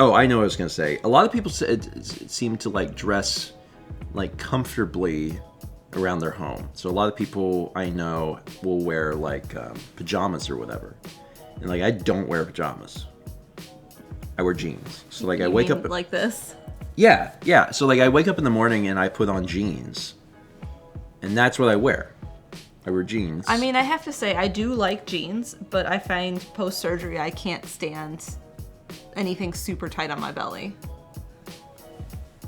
Oh, I know what I was going to say. A lot of people seem to like dress like comfortably around their home. So a lot of people I know will wear like pajamas or whatever. And like I don't wear pajamas. I wear jeans. So like I wake up like this. Yeah. So like I wake up in the morning and I put on jeans. And that's what I wear. I wear jeans. I mean, I have to say I do like jeans, but I find post-surgery I can't stand anything super tight on my belly.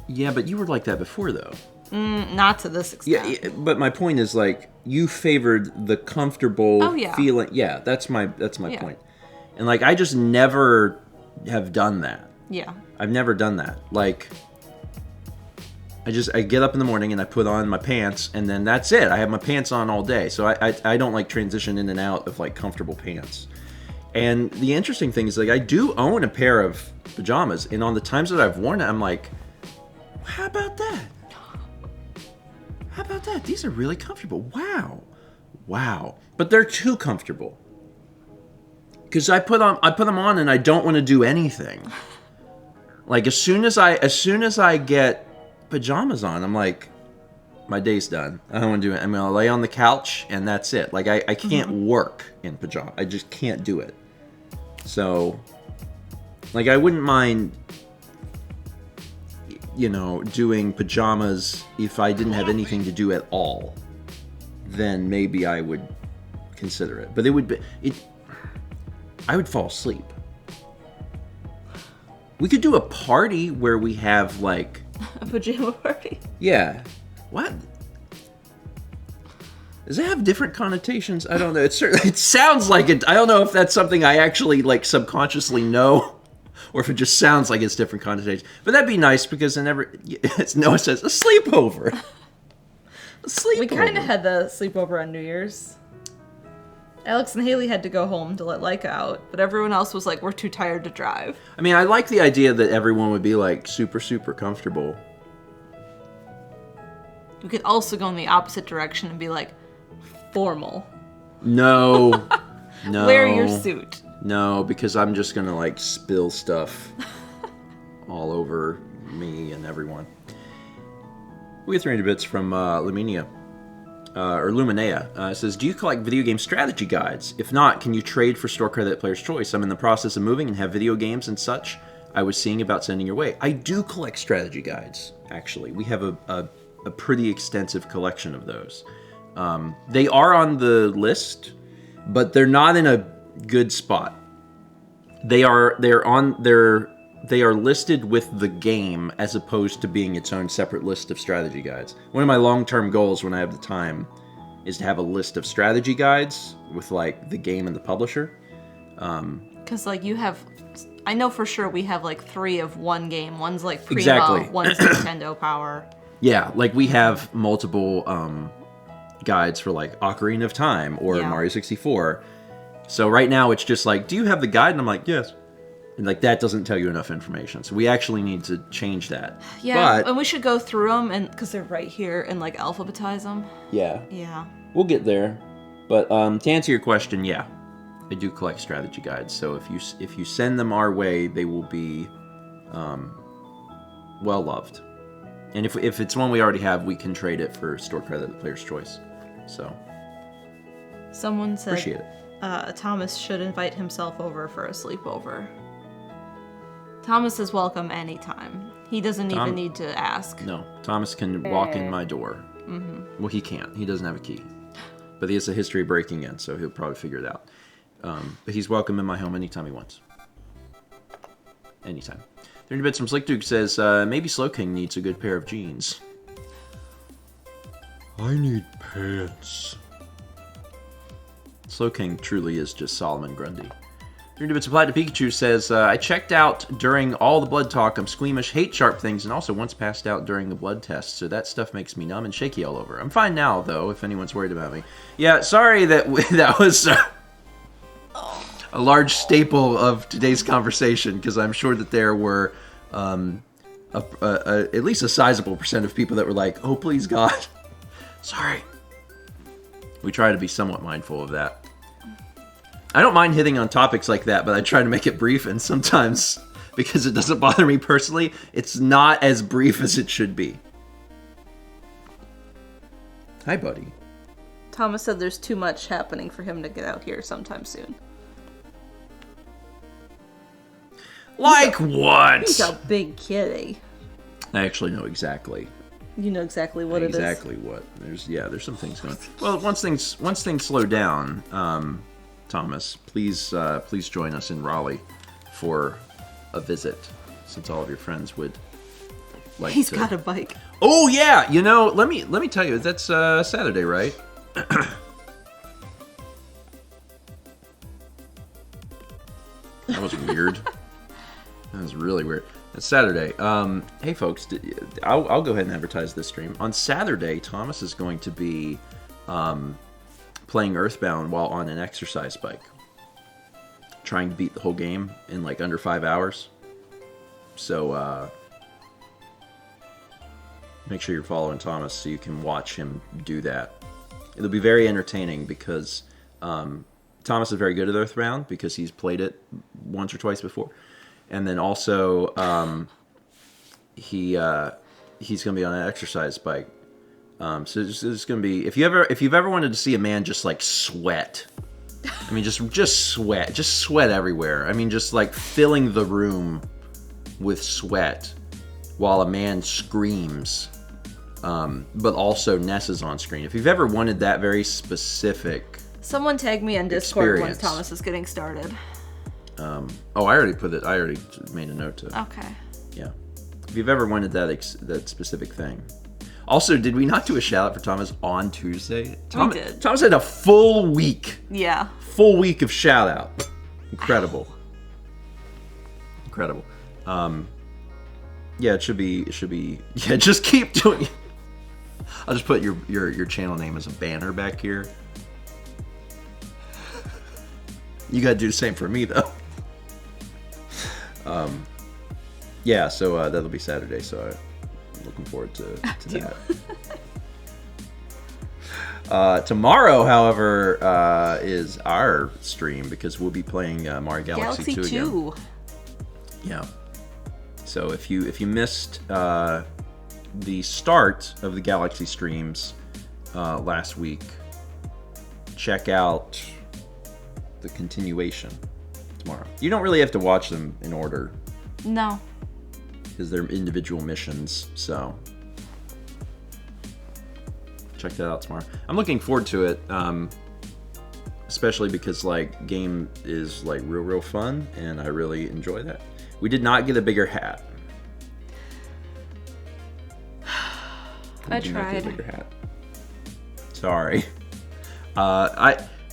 Yeah, but you were like that before, though. Not to this extent. Yeah, but my point is, like, you favored the comfortable feeling. Yeah, that's my point. And, like, I just never have done that. Yeah. I've never done that. Like, I get up in the morning and I put on my pants, and then that's it. I have my pants on all day. So I don't, like, transition in and out of, like, comfortable pants. And the interesting thing is, like, I do own a pair of pajamas, and on the times that I've worn it, I'm like, how about that? How about that? These are really comfortable. Wow. Wow. But they're too comfortable. Because I put them on and I don't want to do anything. Like as soon as I get pajamas on, I'm like, my day's done. I don't want to do it. I'm gonna lay on the couch and that's it. Like I can't work in pajamas. I just can't do it. So, like I wouldn't mind, doing pajamas if I didn't have anything to do at all. Then maybe I would consider it. But I would fall asleep. We could do a party where we have like A pajama party. Yeah. What? Does it have different connotations? I don't know. It sounds like it. I don't know if that's something I actually like subconsciously know, or if it just sounds like it's different connotations. But that'd be nice because Noah says a sleepover. A sleepover. We kind of had the sleepover on New Year's. Alex and Haley had to go home to let Leica out, but everyone else was like, we're too tired to drive. I mean, I like the idea that everyone would be like super, super comfortable. We could also go in the opposite direction and be like, formal. No. No. Wear your suit. No, because I'm just going to like spill stuff all over me and everyone. We get 300 bits from Luminea. Or Luminea. It says, do you collect video game strategy guides? If not, can you trade for store credit at Player's Choice? I'm in the process of moving and have video games and such I was seeing about sending your way. I do collect strategy guides, actually. We have a pretty extensive collection of those. They are on the list, but they're not in a good spot. They are listed with the game as opposed to being its own separate list of strategy guides. One of my long-term goals when I have the time is to have a list of strategy guides with like the game and the publisher. Because like you have, I know for sure we have like 3 of one game. One's like Prima, Exactly. one's Nintendo Power. Yeah, like we have multiple guides for like Ocarina of Time or Mario 64. So right now it's just like, do you have the guide? And I'm like, yes. And like that doesn't tell you enough information. So we actually need to change that. Yeah, and we should go through them and because they're right here and like alphabetize them. Yeah. Yeah. We'll get there. But to answer your question, yeah. I do collect strategy guides. So if you send them our way, they will be well loved. And if it's one we already have, we can trade it for store credit at Player's Choice. So Someone said appreciate it. Thomas should invite himself over for a sleepover. Thomas is welcome anytime. He doesn't even need to ask. No, Thomas can walk in my door. Mm-hmm. Well, he can't. He doesn't have a key. But he has a history of breaking in, so he'll probably figure it out. But he's welcome in my home anytime he wants. Anytime. 30 Bits from Slick Duke says, maybe Slow King needs a good pair of jeans. I need pants. Slow King truly is just Solomon Grundy. 30 Bits applied to Pikachu says, I checked out during all the blood talk. I'm squeamish, hate sharp things, and also once passed out during the blood test, so that stuff makes me numb and shaky all over. I'm fine now, though, if anyone's worried about me. Yeah, sorry that that was a large staple of today's conversation, because I'm sure that there were at least a sizable percent of people that were like, oh, please, God. Sorry. We try to be somewhat mindful of that. I don't mind hitting on topics like that, but I try to make it brief, and sometimes, because it doesn't bother me personally, it's not as brief as it should be. Hi, buddy. Thomas said there's too much happening for him to get out here sometime soon. Like what? He's a big kitty. I actually know exactly. You know exactly what it is. Exactly what. There's some things going on. Well, once things slow down, Thomas, please join us in Raleigh for a visit, since all of your friends would like He's to. got a bike. Oh yeah, let me tell you, that's Saturday, right? That was weird. That was really weird. It's Saturday. Hey folks, I'll go ahead and advertise this stream. On Saturday, Thomas is going to be playing Earthbound while on an exercise bike. Trying to beat the whole game in like under 5 hours. So make sure you're following Thomas so you can watch him do that. It'll be very entertaining because Thomas is very good at Earthbound because he's played it once or twice before, and then also he's going to be on an exercise bike. So it's going to be if you've ever wanted to see a man just like sweat. I mean, just sweat everywhere. I mean, just like filling the room with sweat while a man screams. But also Ness is on screen. If you've ever wanted that very specific, someone tag me on Discord once experience. Thomas is getting started. I already made a note to. Okay. Yeah. If you've ever wanted that specific thing. Also, did we not do a shout out for Thomas on Tuesday? We did. Thomas had a full week. Yeah. Full week of shout out. Incredible. Incredible. Yeah, it should be. Yeah, just keep doing it. I'll just put your channel name as a banner back here. You gotta do the same for me though. Yeah, so that'll be Saturday. So I'm looking forward to that. Tomorrow, however, is our stream because we'll be playing Mario Galaxy 2 again. Yeah. So if you missed the start of the Galaxy streams last week, check out the continuation tomorrow. You don't really have to watch them in order. No. Because they're individual missions, so check that out tomorrow. I'm looking forward to it, especially because like game is like real fun, and I really enjoy that. We did not get a bigger hat. I tried. Bigger hat. Sorry.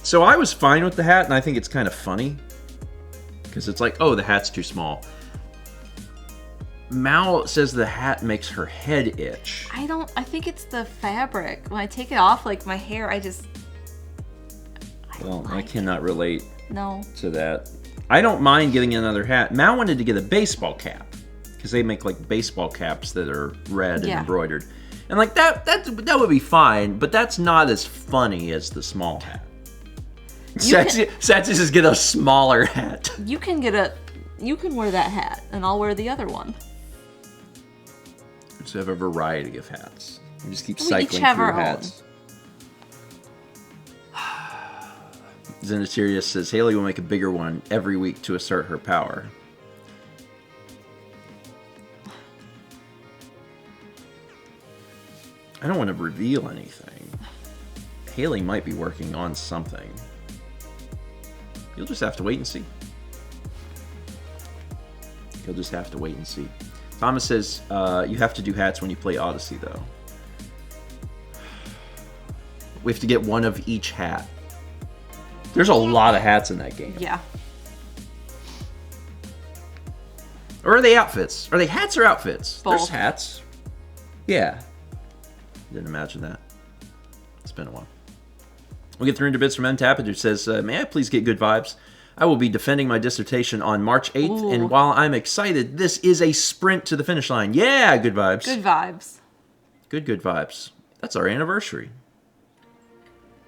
So I was fine with the hat, and I think it's kind of funny because it's like, oh, the hat's too small. Mal says the hat makes her head itch. I think it's the fabric. When I take it off, like my hair, I cannot relate to that. I don't mind getting another hat. Mal wanted to get a baseball cap because they make like baseball caps that are red and embroidered. And like that would be fine, but that's not as funny as the small hat. Satsy says get a smaller hat. You can wear that hat, and I'll wear the other one. Just have a variety of hats. You just keep cycling through hats. Zenitirius says Haley will make a bigger one every week to assert her power. I don't want to reveal anything. Haley might be working on something. You'll just have to wait and see. You'll just have to wait and see. Thomas says you have to do hats when you play Odyssey, though. We have to get one of each hat. There's a lot of hats in that game. Yeah. Or are they outfits? Are they hats or outfits? Both. There's hats. Yeah. Didn't imagine that. It's been a while. We'll get 300 bits from Mtapid, who says, may I please get good vibes? I will be defending my dissertation on March 8th, and while I'm excited, this is a sprint to the finish line. Yeah, good vibes. Good vibes. Good vibes. That's our anniversary.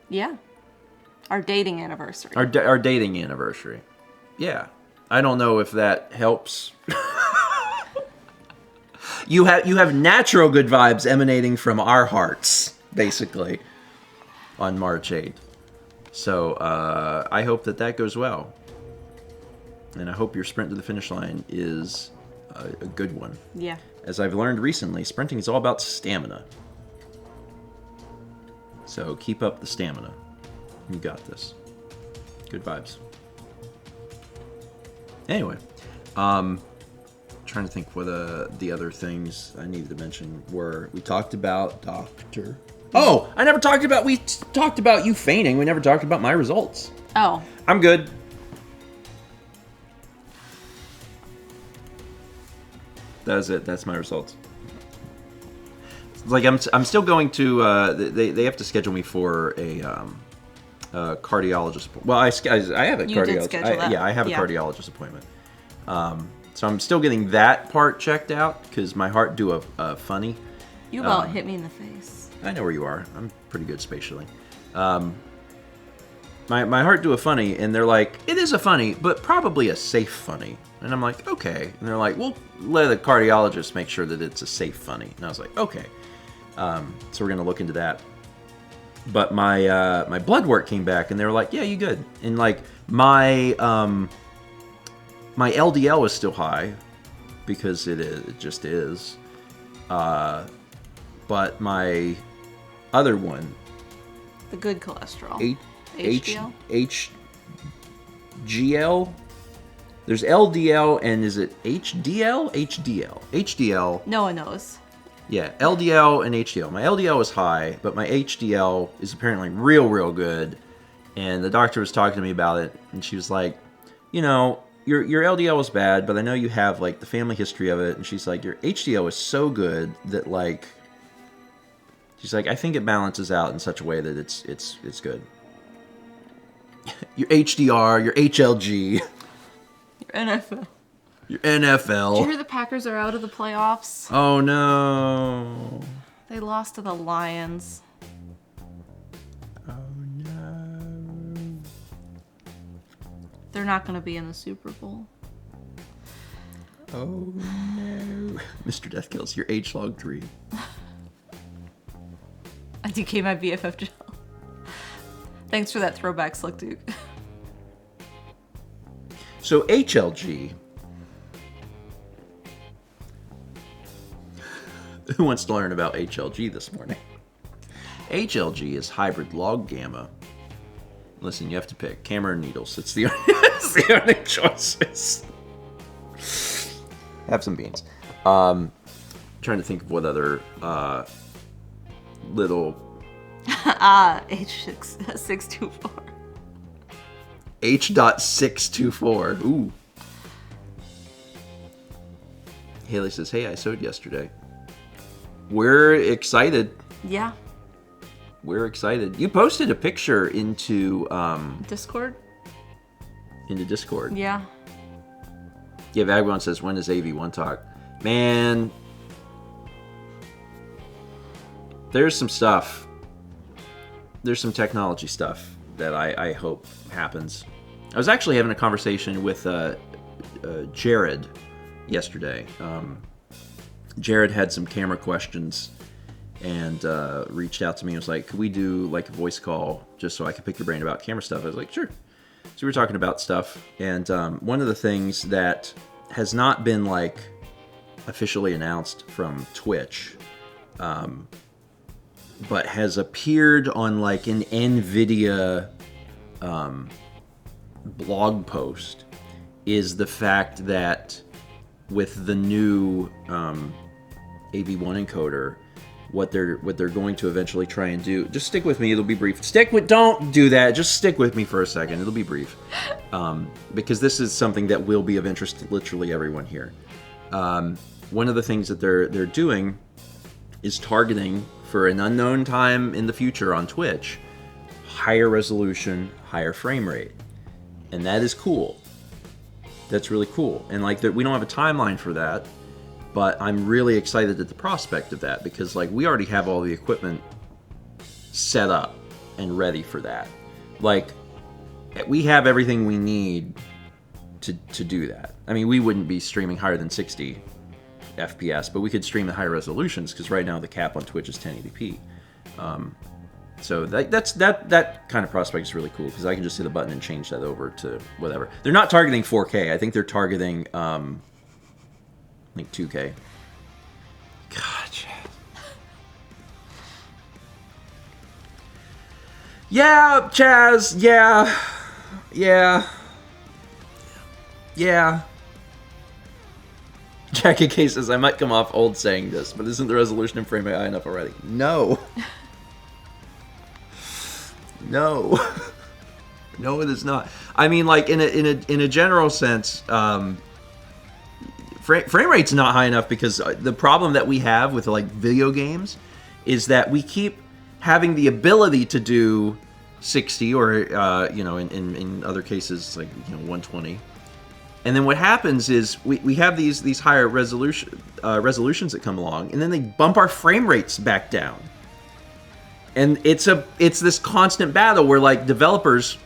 Yeah. Our dating anniversary. Our dating anniversary. Yeah. I don't know if that helps. You have natural good vibes emanating from our hearts, basically, on March 8th. So I hope that goes well. And I hope your sprint to the finish line is a good one. Yeah. As I've learned recently, sprinting is all about stamina. So keep up the stamina. You got this. Good vibes. Anyway, trying to think what the other things I needed to mention were. We talked about Doctor. Oh, we talked about you fainting. We never talked about my results. Oh. I'm good. That was it. That's my results. Like I'm still going to. They have to schedule me for a cardiologist. Well, I have a cardiologist. Did schedule that. Yeah, I have a cardiologist appointment. So I'm still getting that part checked out because my heart do a funny. You about hit me in the face. I know where you are. I'm pretty good spatially. my heart do a funny, and they're like, it is a funny, but probably a safe funny. And I'm like, okay. And they're like, we'll let the cardiologist make sure that it's a safe funny. And I was like, okay. So we're gonna look into that. But my my blood work came back, and they were like, yeah, you good. And like my my LDL is still high because it just is. But my other one, The good cholesterol. HDL? HDL? HGL? There's LDL, and is it HDL? HDL. No one knows. Yeah, LDL and HDL. My LDL is high, but my HDL is apparently real good. And the doctor was talking to me about it, and she was like, you know, your LDL is bad, but I know you have like the family history of it. And she's like, your HDL is so good that like, she's like, I think it balances out in such a way that it's good. Your HDR, your HLG, Your NFL. your NFL. Did you hear the Packers are out of the playoffs? Oh no. They lost to the Lions. Oh no. They're not going to be in the Super Bowl. Oh no. Mr. Death Kills, your H log 3. I DK my BFF Joe. Thanks for that throwback, Slick Duke. So HLG. Who wants to learn about HLG this morning? HLG is hybrid log gamma. Listen, you have to pick camera or needles. It's the it's the only choices. Have some beans. Trying to think of what other little H624. H.624. Ooh. Haley says, hey, I sewed yesterday. We're excited. Yeah. We're excited. You posted a picture into Discord? Discord. Yeah. Yeah, Vagabond says, when does AV1 talk? Man, there's some stuff. There's some technology stuff that I hope happens. I was actually having a conversation with Jared yesterday. Jared had some camera questions and reached out to me and was like, could we do like a voice call just so I could pick your brain about camera stuff? I was like, sure. So we were talking about stuff, and one of the things that has not been like officially announced from Twitch, but has appeared on like an NVIDIA blog post, is the fact that with the new AV1 encoder, what they're going to eventually try and do. Just stick with me; it'll be brief. Don't do that. Just stick with me for a second. It'll be brief, because this is something that will be of interest to literally everyone here. One of the things that they're doing is targeting for an unknown time in the future on Twitch, higher resolution, higher frame rate, and that is cool. That's really cool, and like we don't have a timeline for that. But I'm really excited at the prospect of that, because like we already have all the equipment set up and ready for that. Like we have everything we need to do that. I mean, we wouldn't be streaming higher than 60 FPS, but we could stream at higher resolutions, because right now the cap on Twitch is 1080p. So that kind of prospect is really cool, because I can just hit a button and change that over to whatever. They're not targeting 4K. I think they're targeting I think 2K. Gotcha. Yeah, Chaz. Yeah. Jackie K says, I might come off old saying this, but isn't the resolution and frame rate high enough already? No. No, it is not. I mean, like in a general sense, frame rate's not high enough, because the problem that we have with like video games is that we keep having the ability to do 60 or in other cases like 120, and then what happens is we have these higher resolutions that come along, and then they bump our frame rates back down. And it's this constant battle where like developers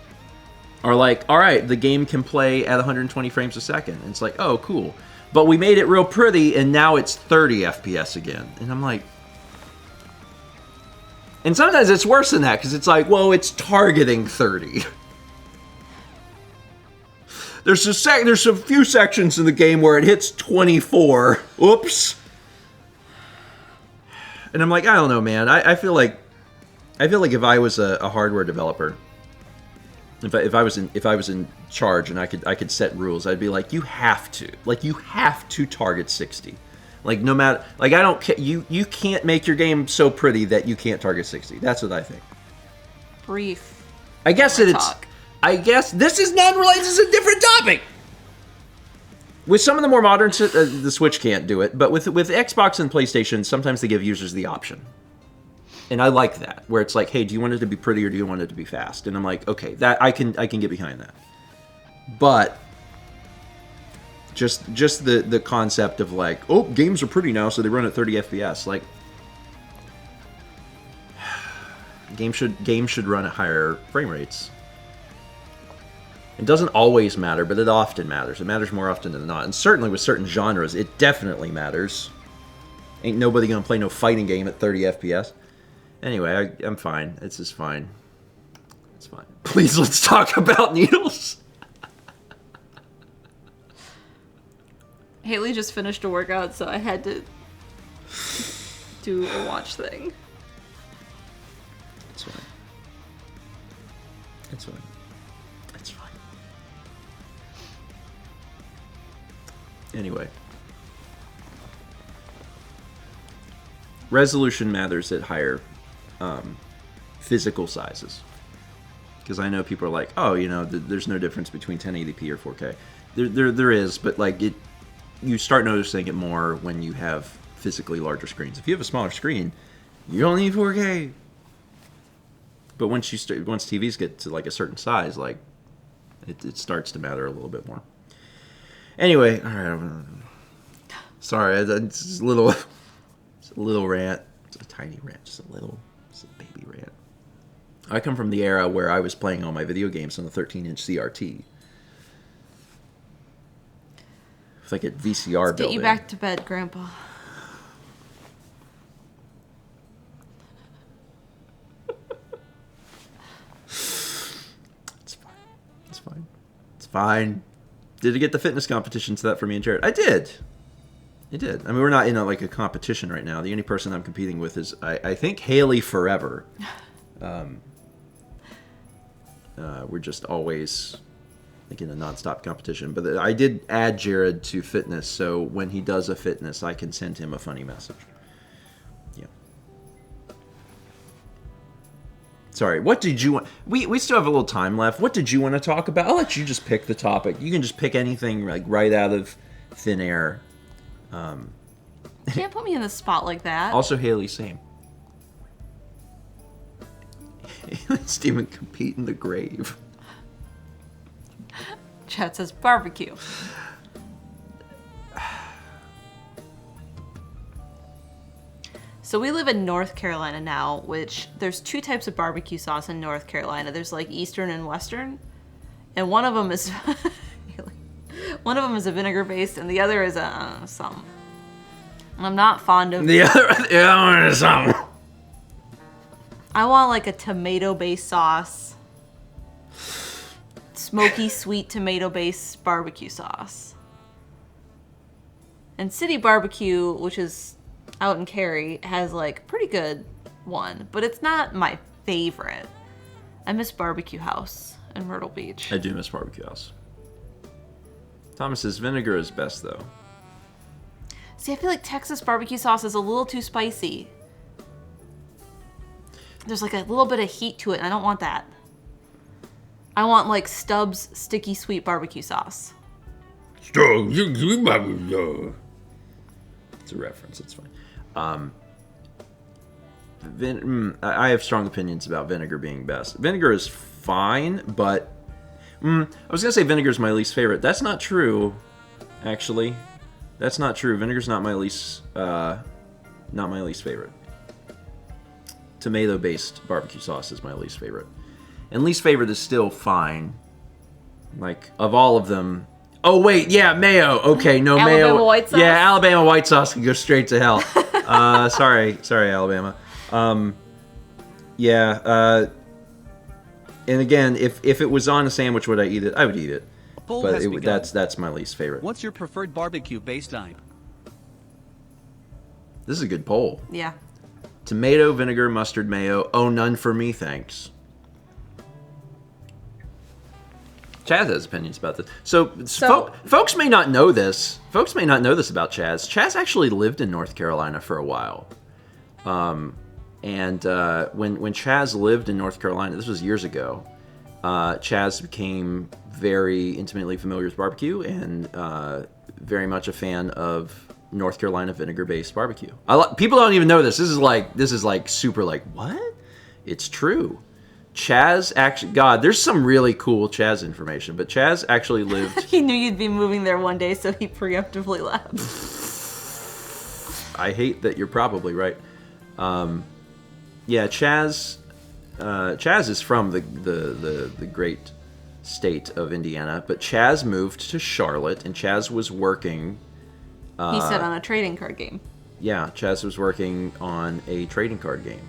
are like, all right, the game can play at 120 frames a second. And it's like, oh, cool. But we made it real pretty, and now it's 30 FPS again. And I'm like... And sometimes it's worse than that, because it's like, well, it's targeting 30. There's a few sections in the game where it hits 24. Oops. And I'm like, I don't know, man. I feel like if I was a hardware developer, if I was in charge and I could set rules, I'd be like, you have to target 60. Like no matter, like I don't care, you can't make your game so pretty that you can't target 60. That's what I think. Brief. I guess I guess this is non-related. This is a different topic. With some of the more modern, the Switch can't do it, but with Xbox and PlayStation, sometimes they give users the option. And I like that, where it's like, hey, do you want it to be pretty or do you want it to be fast? And I'm like, okay, that I can get behind that. But just the concept of like, oh, games are pretty now, so they run at 30 FPS. Like, games should run at higher frame rates. It doesn't always matter, but it often matters. It matters more often than not. And certainly with certain genres, it definitely matters. Ain't nobody gonna play no fighting game at 30 FPS. Anyway, I'm fine. It's just fine. It's fine. Please, let's talk about needles. Haley just finished a workout, so I had to do a watch thing. It's fine. It's fine. It's fine. Anyway. Resolution matters at higher physical sizes. Because I know people are like, oh, you know, there's no difference between 1080p or 4K. There is, but like you start noticing it more when you have physically larger screens. If you have a smaller screen, you don't need 4K. But once TVs get to like a certain size, like it starts to matter a little bit more. Anyway, all right. Sorry, it's a little rant. It's a tiny rant, just a baby rant. I come from the era where I was playing all my video games on the 13-inch CRT. It's like a VCR building. Get you back to bed, Grandpa. It's fine. It's fine. It's fine. Did you get the fitness competition set for me and Jared? I did. I did. I mean, we're not in a competition right now. The only person I'm competing with is, I think, Haley Forever. We're just always in a nonstop competition. But I did add Jared to fitness, so when he does a fitness, I can send him a funny message. Yeah. Sorry, what did you want? We still have a little time left. What did you want to talk about? I'll let you just pick the topic. You can just pick anything like right out of thin air. You can't put me in the spot like that. Also, Haley, same. Let's even compete in the grave. Chat says barbecue. So we live in North Carolina now, which there's two types of barbecue sauce in North Carolina. There's like Eastern and Western, and one of them is a vinegar based, and the other is a something. And I'm not fond of the other is something. I want like a tomato-based sauce. Smoky, sweet tomato-based barbecue sauce. And City Barbecue, which is out in Cary, has like pretty good one, but it's not my favorite. I miss Barbecue House in Myrtle Beach. I do miss Barbecue House. Thomas says vinegar is best though. See, I feel like Texas barbecue sauce is a little too spicy. There's like a little bit of heat to it, and I don't want that. I want like Stubbs sticky sweet barbecue sauce. Stubbs sticky barbecue. It's a reference. It's fine. I have strong opinions about vinegar being best. Vinegar is fine, but I was gonna say vinegar is my least favorite. That's not true, actually. That's not true. Vinegar's not my least favorite. tomato-based barbecue sauce is my least favorite. And least favorite is still fine. Like, of all of them... Oh, wait, yeah, mayo. Okay, no, mayo. Alabama white sauce? Yeah, Alabama white sauce can go straight to hell. Sorry, Alabama. And again, if it was on a sandwich, would I eat it? I would eat it. Poll But has begun. that's my least favorite. What's your preferred barbecue base type? This is a good poll. Yeah. Tomato, vinegar, mustard, mayo. Oh, none for me, thanks. Chaz has opinions about this. So folks may not know this. Folks may not know this about Chaz. Chaz actually lived in North Carolina for a while. And when Chaz lived in North Carolina, this was years ago, Chaz became very intimately familiar with barbecue and very much a fan of North Carolina vinegar-based barbecue. People don't even know this. This is like super like, what? It's true. Chaz actually, God, there's some really cool Chaz information, but Chaz actually lived... He knew you'd be moving there one day, so he preemptively left. I hate that you're probably right. Yeah, Chaz is from the great state of Indiana, but Chaz moved to Charlotte, and Chaz was working... He said on a trading card game. Yeah, Chaz was working on a trading card game.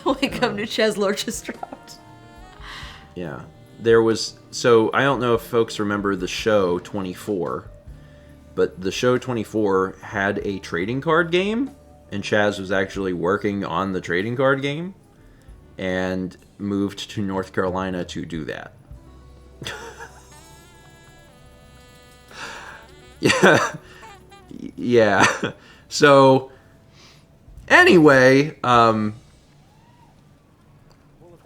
Wake up to Chaz Lord just dropped. Yeah. There was... So, I don't know if folks remember the show 24, but the show 24 had a trading card game, and Chaz was actually working on the trading card game, and moved to North Carolina to do that. Yeah. So, anyway,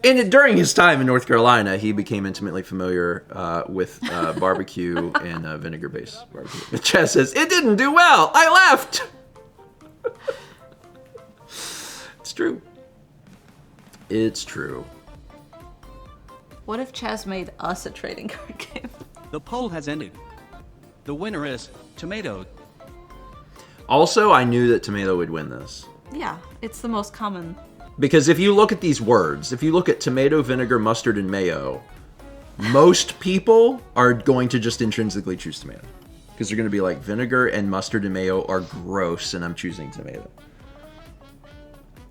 during his time in North Carolina, he became intimately familiar with barbecue and vinegar-based barbecue. Chaz says, "It didn't do well. I left." It's true. It's true. What if Chaz made us a trading card game? The poll has ended. The winner is tomato. Also, I knew that tomato would win this. Yeah, it's the most common. Because if you look at these words, if you look at tomato, vinegar, mustard, and mayo, most people are going to just intrinsically choose tomato. Because they're going to be like, vinegar and mustard and mayo are gross, and I'm choosing tomato.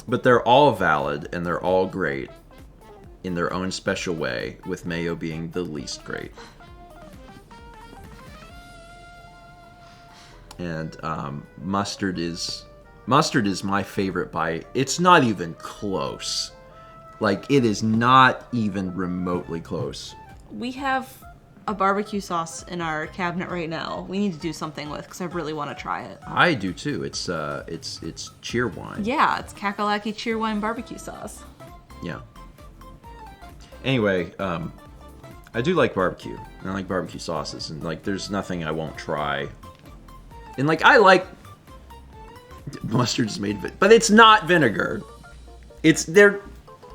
But they're all valid, and they're all great in their own special way, with mayo being the least great. And mustard is my favorite by... It's not even close. Like, it is not even remotely cleose. We have a barbecue sauce in our cabinet right now. We need to do something with because I really want to try it. I do too. It's cheer wine. Yeah, it's Kakalaki Cheerwine barbecue sauce. Yeah. Anyway, I do like barbecue. And I like barbecue sauces, and like, there's nothing I won't try. And like, I like mustard's made of it, but it's not vinegar. They're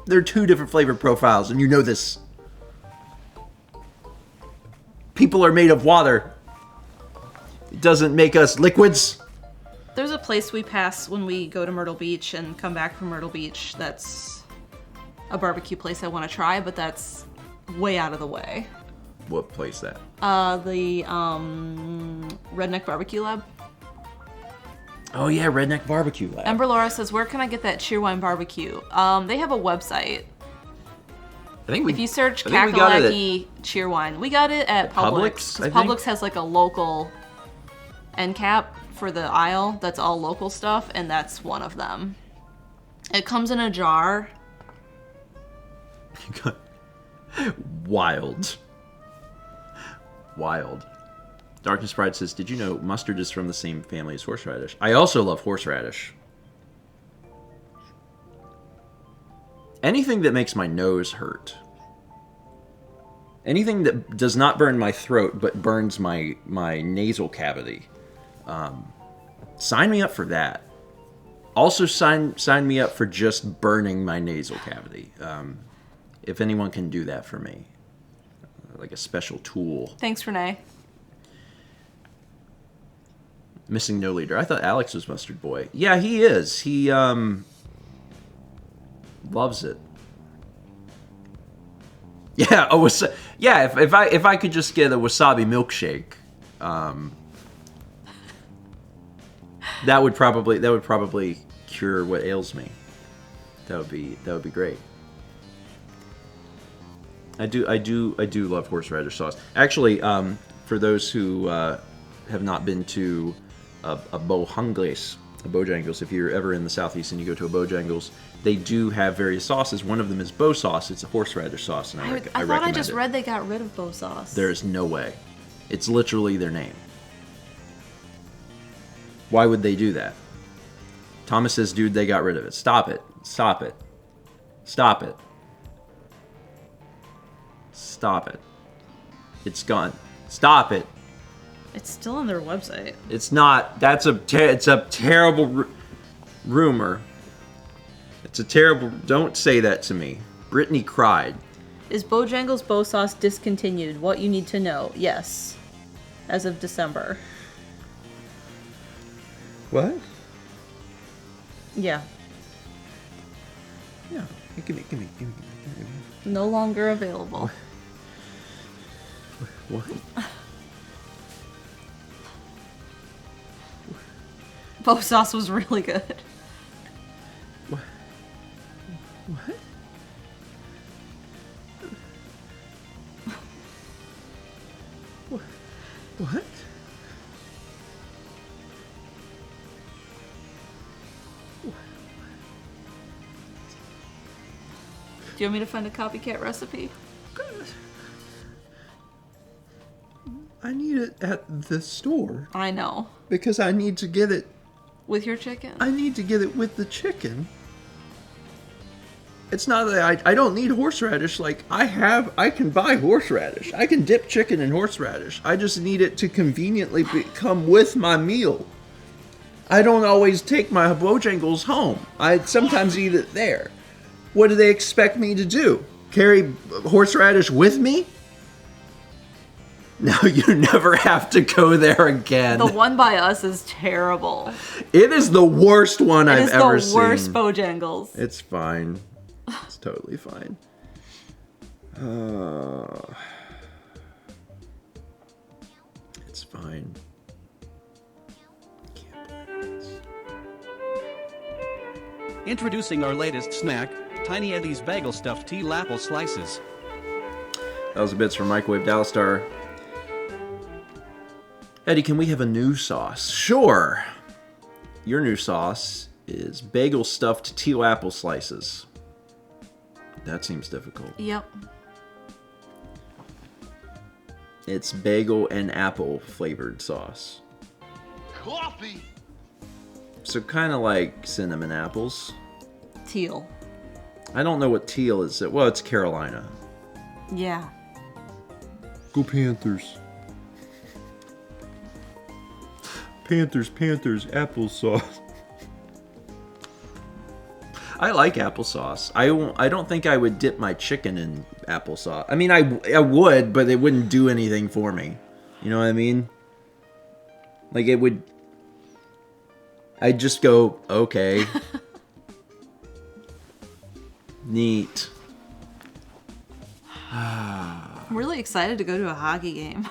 two different flavor profiles, and you know this. People are made of water. It doesn't make us liquids. There's a place we pass when we go to Myrtle Beach and come back from Myrtle Beach that's a barbecue place I want to try, but that's way out of the way. What place that? The Redneck Barbecue Lab. Oh yeah, Redneck Barbecue Lab. Ember Laura says, where can I get that Cheerwine barbecue? They have a website. If you search Kakalaki Cheerwine, we got it at Publix. Because Publix has like a local end cap for the aisle that's all local stuff, and that's one of them. It comes in a jar. Wild. Darkness Pride says, did you know mustard is from the same family as horseradish? I also love horseradish. Anything that makes my nose hurt. Anything that does not burn my throat but burns my nasal cavity. Sign me up for that. Also sign me up for just burning my nasal cavity. If anyone can do that for me. Like a special tool. Thanks, Renee. Missing no leader. I thought Alex was Mustard Boy. Yeah, he is. He Loves it. Yeah, yeah. If I could just get a wasabi milkshake, that would probably cure what ails me. That would be great. I do love horseradish sauce. Actually, for those who have not been to a Bojangles, if you're ever in the Southeast and you go to a Bojangles, they do have various sauces. One of them is Bo sauce. It's a horseradish sauce, and I recommend thought I just it. read they got rid of Bo sauce. There's no way. It's literally their name. Why would they do that? Thomas says, dude, they got rid of it. Stop it. Stop it. Stop it. Stop it. It's gone. Stop it. It's still on their website. It's not. It's a terrible rumor. It's a terrible. Don't say that to me. Brittany cried. Is Bojangles Bo sauce discontinued? What you need to know. Yes. As of December. What? Yeah. Yeah. Give me. No longer available. What? Bo sauce was really good. What? What? What? Do you want me to find a copycat recipe? I need it at the store I know. because I need to get it. With your chicken? I need to get it with the chicken. It's not that I don't need horseradish. Like, I can buy horseradish. I can dip chicken in horseradish. I just need it to conveniently come with my meal. I don't always take my Bojangles home. I sometimes eat it there. What do they expect me to do? Carry horseradish with me? No, you never have to go there again. The one by us is terrible. It is the worst one I've ever seen. It's the worst Bojangles. It's fine. It's totally fine. It's fine. Can't believe this. Introducing our latest snack, Tiny Eddie's Bagel Stuffed Tea Apple Slices. That was a bits from Microwave Dallastar. Eddie, can we have a new sauce? Sure. Your new sauce is bagel stuffed teal apple slices. That seems difficult. Yep. It's bagel and apple flavored sauce. Coffee. So kind of like cinnamon apples. Teal. I don't know what teal is. Well, it's Carolina. Yeah. Go Panthers. Panthers, applesauce. I like applesauce. I don't think I would dip my chicken in applesauce. I mean, I would, but it wouldn't do anything for me. You know what I mean? Like, it would... I'd just go, okay. Neat. I'm really excited to go to a hockey game.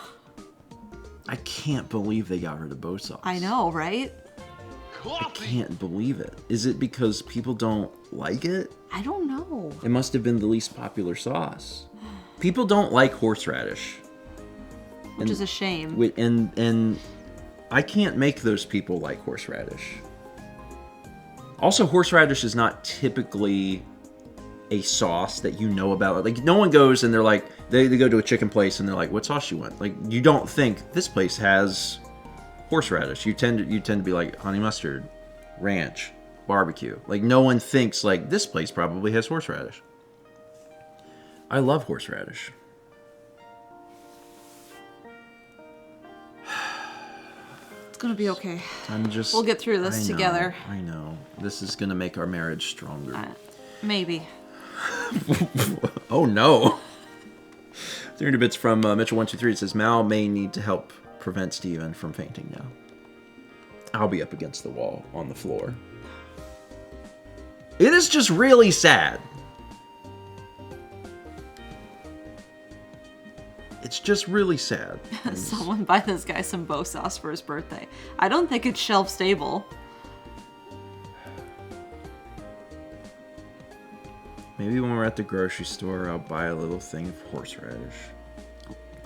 I can't believe they got rid of Bo sauce. I know, right? I can't believe it. Is it because people don't like it? I don't know. It must have been the least popular sauce. People don't like horseradish. Which is a shame. And I can't make those people like horseradish. Also, horseradish is not typically a sauce that you know about. Like, no one goes and they're like, they go to a chicken place and they're like, what sauce you want? Like, you don't think this place has horseradish. You tend to be like honey mustard, ranch, barbecue. Like, no one thinks like this place probably has horseradish. I love horseradish. It's gonna be okay. We'll get through this together. I know. This is gonna make our marriage stronger. Maybe. Oh no. 300 bits from Mitchell123. It says Mal may need to help prevent Steven from fainting now. I'll be up against the wall on the floor. It is just really sad. It's just really sad. Someone buy this guy some bow sauce for his birthday. I don't think it's shelf stable. Maybe when we're at the grocery store, I'll buy a little thing of horseradish.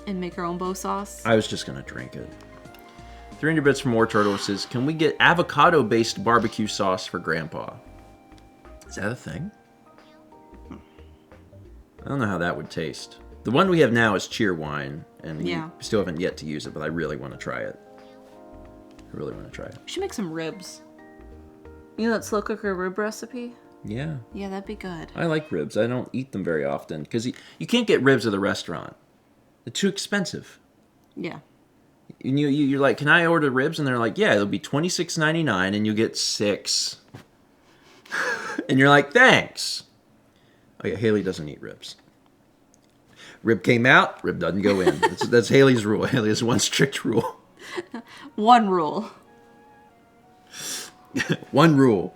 And make our own bow sauce. I was just gonna drink it. 300 bits from War Turtle says, can we get avocado-based barbecue sauce for Grandpa? Is that a thing? I don't know how that would taste. The one we have now is cheer wine, and we still haven't yet to use it, but I really want to try it. I really want to try it. We should make some ribs. You know that slow cooker rib recipe? Yeah. Yeah, that'd be good. I like ribs. I don't eat them very often, because you can't get ribs at the restaurant. They're too expensive. Yeah. And you're like, can I order ribs? And they're like, yeah, it'll be $26.99, and you get 6. And you're like, thanks. Oh yeah, Haley doesn't eat ribs. Rib came out, rib doesn't go in. That's Haley's rule. Haley has one strict rule. One rule. One rule.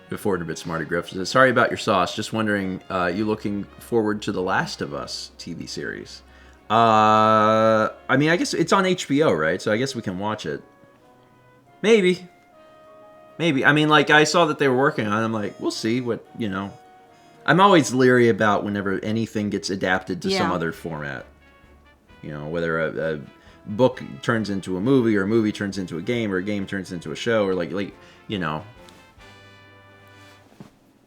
Before a bit smarty Griff says, sorry about your sauce. Just wondering, you looking forward to the Last of Us TV series? I mean, I guess it's on HBO, right? So I guess we can watch it. Maybe. I mean, like, I saw that they were working on it. I'm like, we'll see what, you know. I'm always leery about whenever anything gets adapted to some other format. You know, whether a book turns into a movie, or a movie turns into a game, or a game turns into a show, or like you know.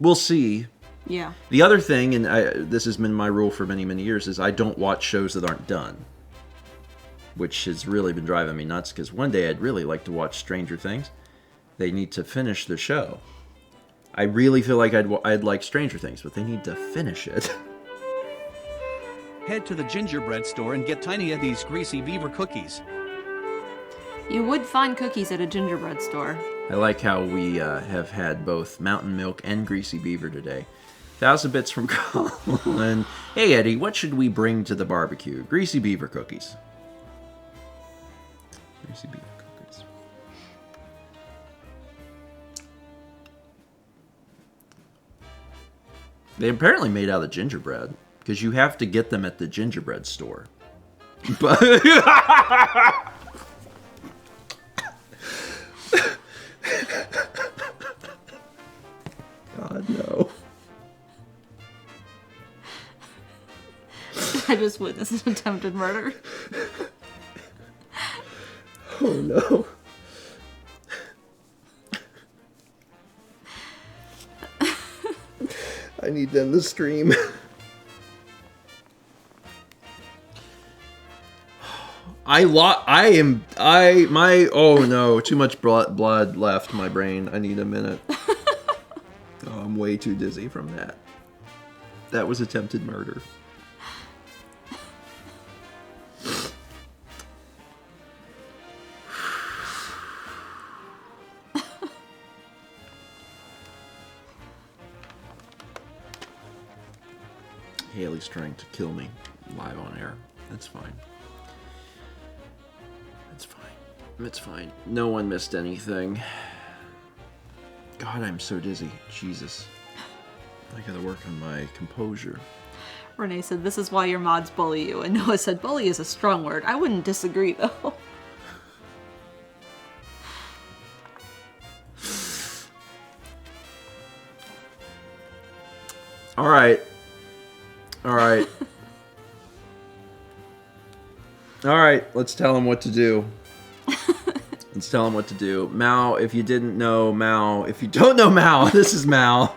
We'll see. Yeah. The other thing, and this has been my rule for many, many years, is I don't watch shows that aren't done. Which has really been driving me nuts, because one day I'd really like to watch Stranger Things. They need to finish the show. I really feel like I'd like Stranger Things, but they need to finish it. Head to the gingerbread store and get Tiny Eddie's Greasy Beaver cookies. You would find cookies at a gingerbread store. I like how we have had both Mountain Milk and Greasy Beaver today. 1,000 bits from Colin. Hey Eddie, what should we bring to the barbecue? Greasy Beaver cookies. Greasy Beaver cookies. They apparently made out of gingerbread, because you have to get them at the gingerbread store. But God, no. I just witnessed an attempted murder. Oh no. I need to end the stream. Oh no, too much blood left in my brain. I need a minute. Oh, I'm way too dizzy from that. That was attempted murder. Haley's trying to kill me live on air. That's fine. It's fine. It's fine. No one missed anything. God, I'm so dizzy. Jesus. I gotta work on my composure. Renee said, this is why your mods bully you. And Noah said, bully is a strong word. I wouldn't disagree, though. All right. All right. All right, let's tell him what to do. Let's tell him what to do. Mao, if you didn't know Mao, if you don't know Mao, this is Mao.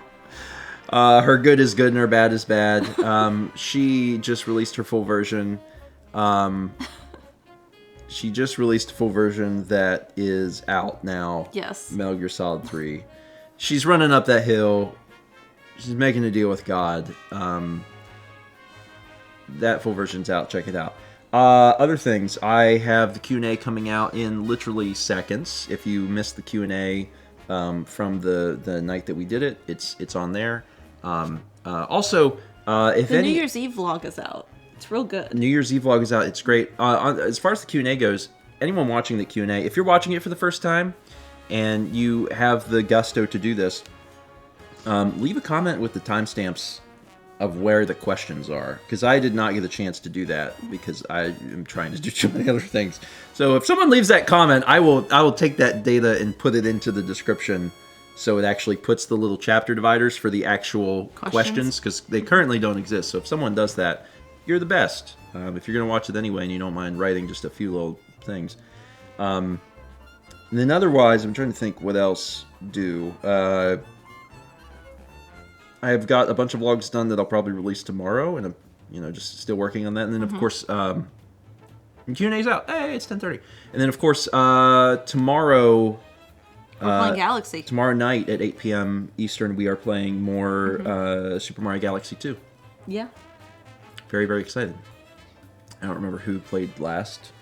Her good is good and her bad is bad. She just released her full version. She just released a full version that is out now. Yes. Metal Gear Solid 3. She's running up that hill. She's making a deal with God. That full version's out. Check it out. Other things. I have the Q&A coming out in literally seconds. If you missed the Q&A from the night that we did it, it's on there. Also, if the any... New Year's Eve vlog is out. It's real good. New Year's Eve vlog is out. It's great. As far as the Q&A goes, anyone watching the Q&A, if you're watching it for the first time and you have the gusto to do this, Leave a comment with the timestamps of where the questions are, because I did not get a chance to do that because I am trying to do too many other things. So if someone leaves that comment, I will take that data and put it into the description, so it actually puts the little chapter dividers for the actual questions, because they currently don't exist. So if someone does that, you're the best. If you're going to watch it anyway and you don't mind writing just a few little things. And then otherwise, I'm trying to think what else do. I've got a bunch of vlogs done that I'll probably release tomorrow, and I'm, just still working on that. And then, of course, Q&A's out. Hey, it's 10:30. And then, of course, tomorrow... We're playing Galaxy. Tomorrow night at 8 p.m. Eastern, we are playing more Super Mario Galaxy 2. Yeah. Very, very excited. I don't remember who played last.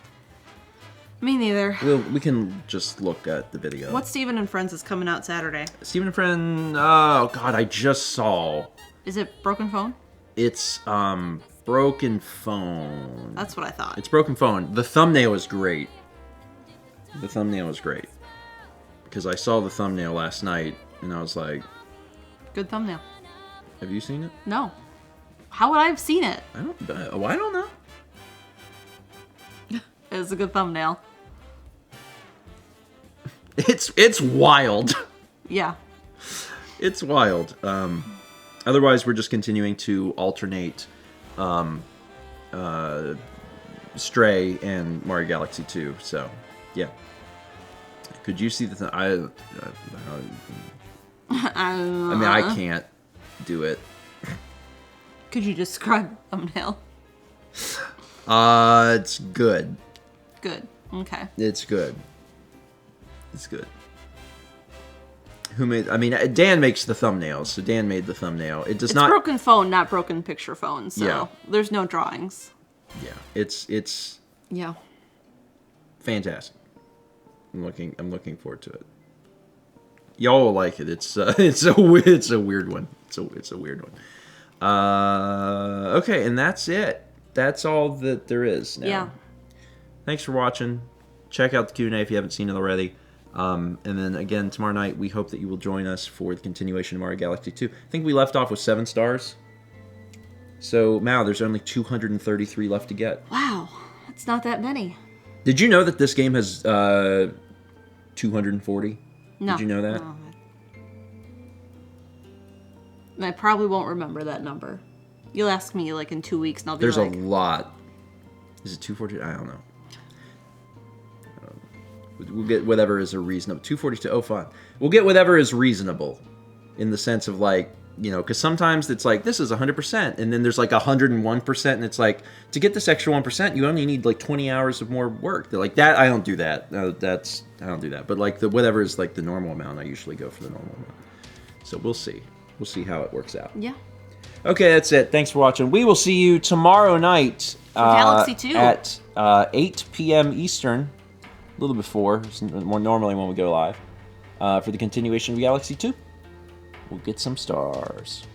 Me neither. We can just look at the video. What Steven and Friends is coming out Saturday? Steven and Friend... Oh, God, I just saw... Is it Broken Phone? It's, Broken Phone. That's what I thought. It's Broken Phone. The thumbnail is great. The thumbnail is great. Because I saw the thumbnail last night, and I was like... Good thumbnail. Have you seen it? No. How would I have seen it? I don't know. It was a good thumbnail. It's wild. Yeah. It's wild. Otherwise, we're just continuing to alternate Stray and Mario Galaxy 2. So, yeah. Could you see the I mean, I can't do it. Could you describe the thumbnail? It's good. Good. Okay. It's good. It's good. Who made... I mean, Dan makes the thumbnails, so Dan made the thumbnail. It does not... It's Broken Phone, not Broken Picture Phone, so Yeah. there's no drawings. Yeah, it's Yeah. fantastic. I'm looking forward to it. Y'all will like it. It's a weird one. It's a weird one. Okay, and that's it. That's all that there is now. Yeah. Thanks for watching. Check out the Q&A if you haven't seen it already. And then again, tomorrow night, we hope that you will join us for the continuation of Mario Galaxy 2. I think we left off with 7 stars. So, Mao, there's only 233 left to get. Wow. That's not that many. Did you know that this game has 240? No. Did you know that? No. I probably won't remember that number. You'll ask me like in 2 weeks and I'll be There's like... a lot. Is it 240? I don't know. We'll get whatever is a reasonable... 242. Oh, fine. We'll get whatever is reasonable. In the sense of like, because sometimes it's like, this is 100%. And then there's like 101%. And it's like, to get this extra 1%, you only need like 20 hours of more work. They're like, that, I don't do that. No, I don't do that. But like, whatever is like the normal amount, I usually go for the normal amount. So we'll see. We'll see how it works out. Yeah. Okay, that's it. Thanks for watching. We will see you tomorrow night Galaxy 2 at 8 p.m. Eastern, a little before, more normally when we go live, for the continuation of Galaxy 2. We'll get some stars.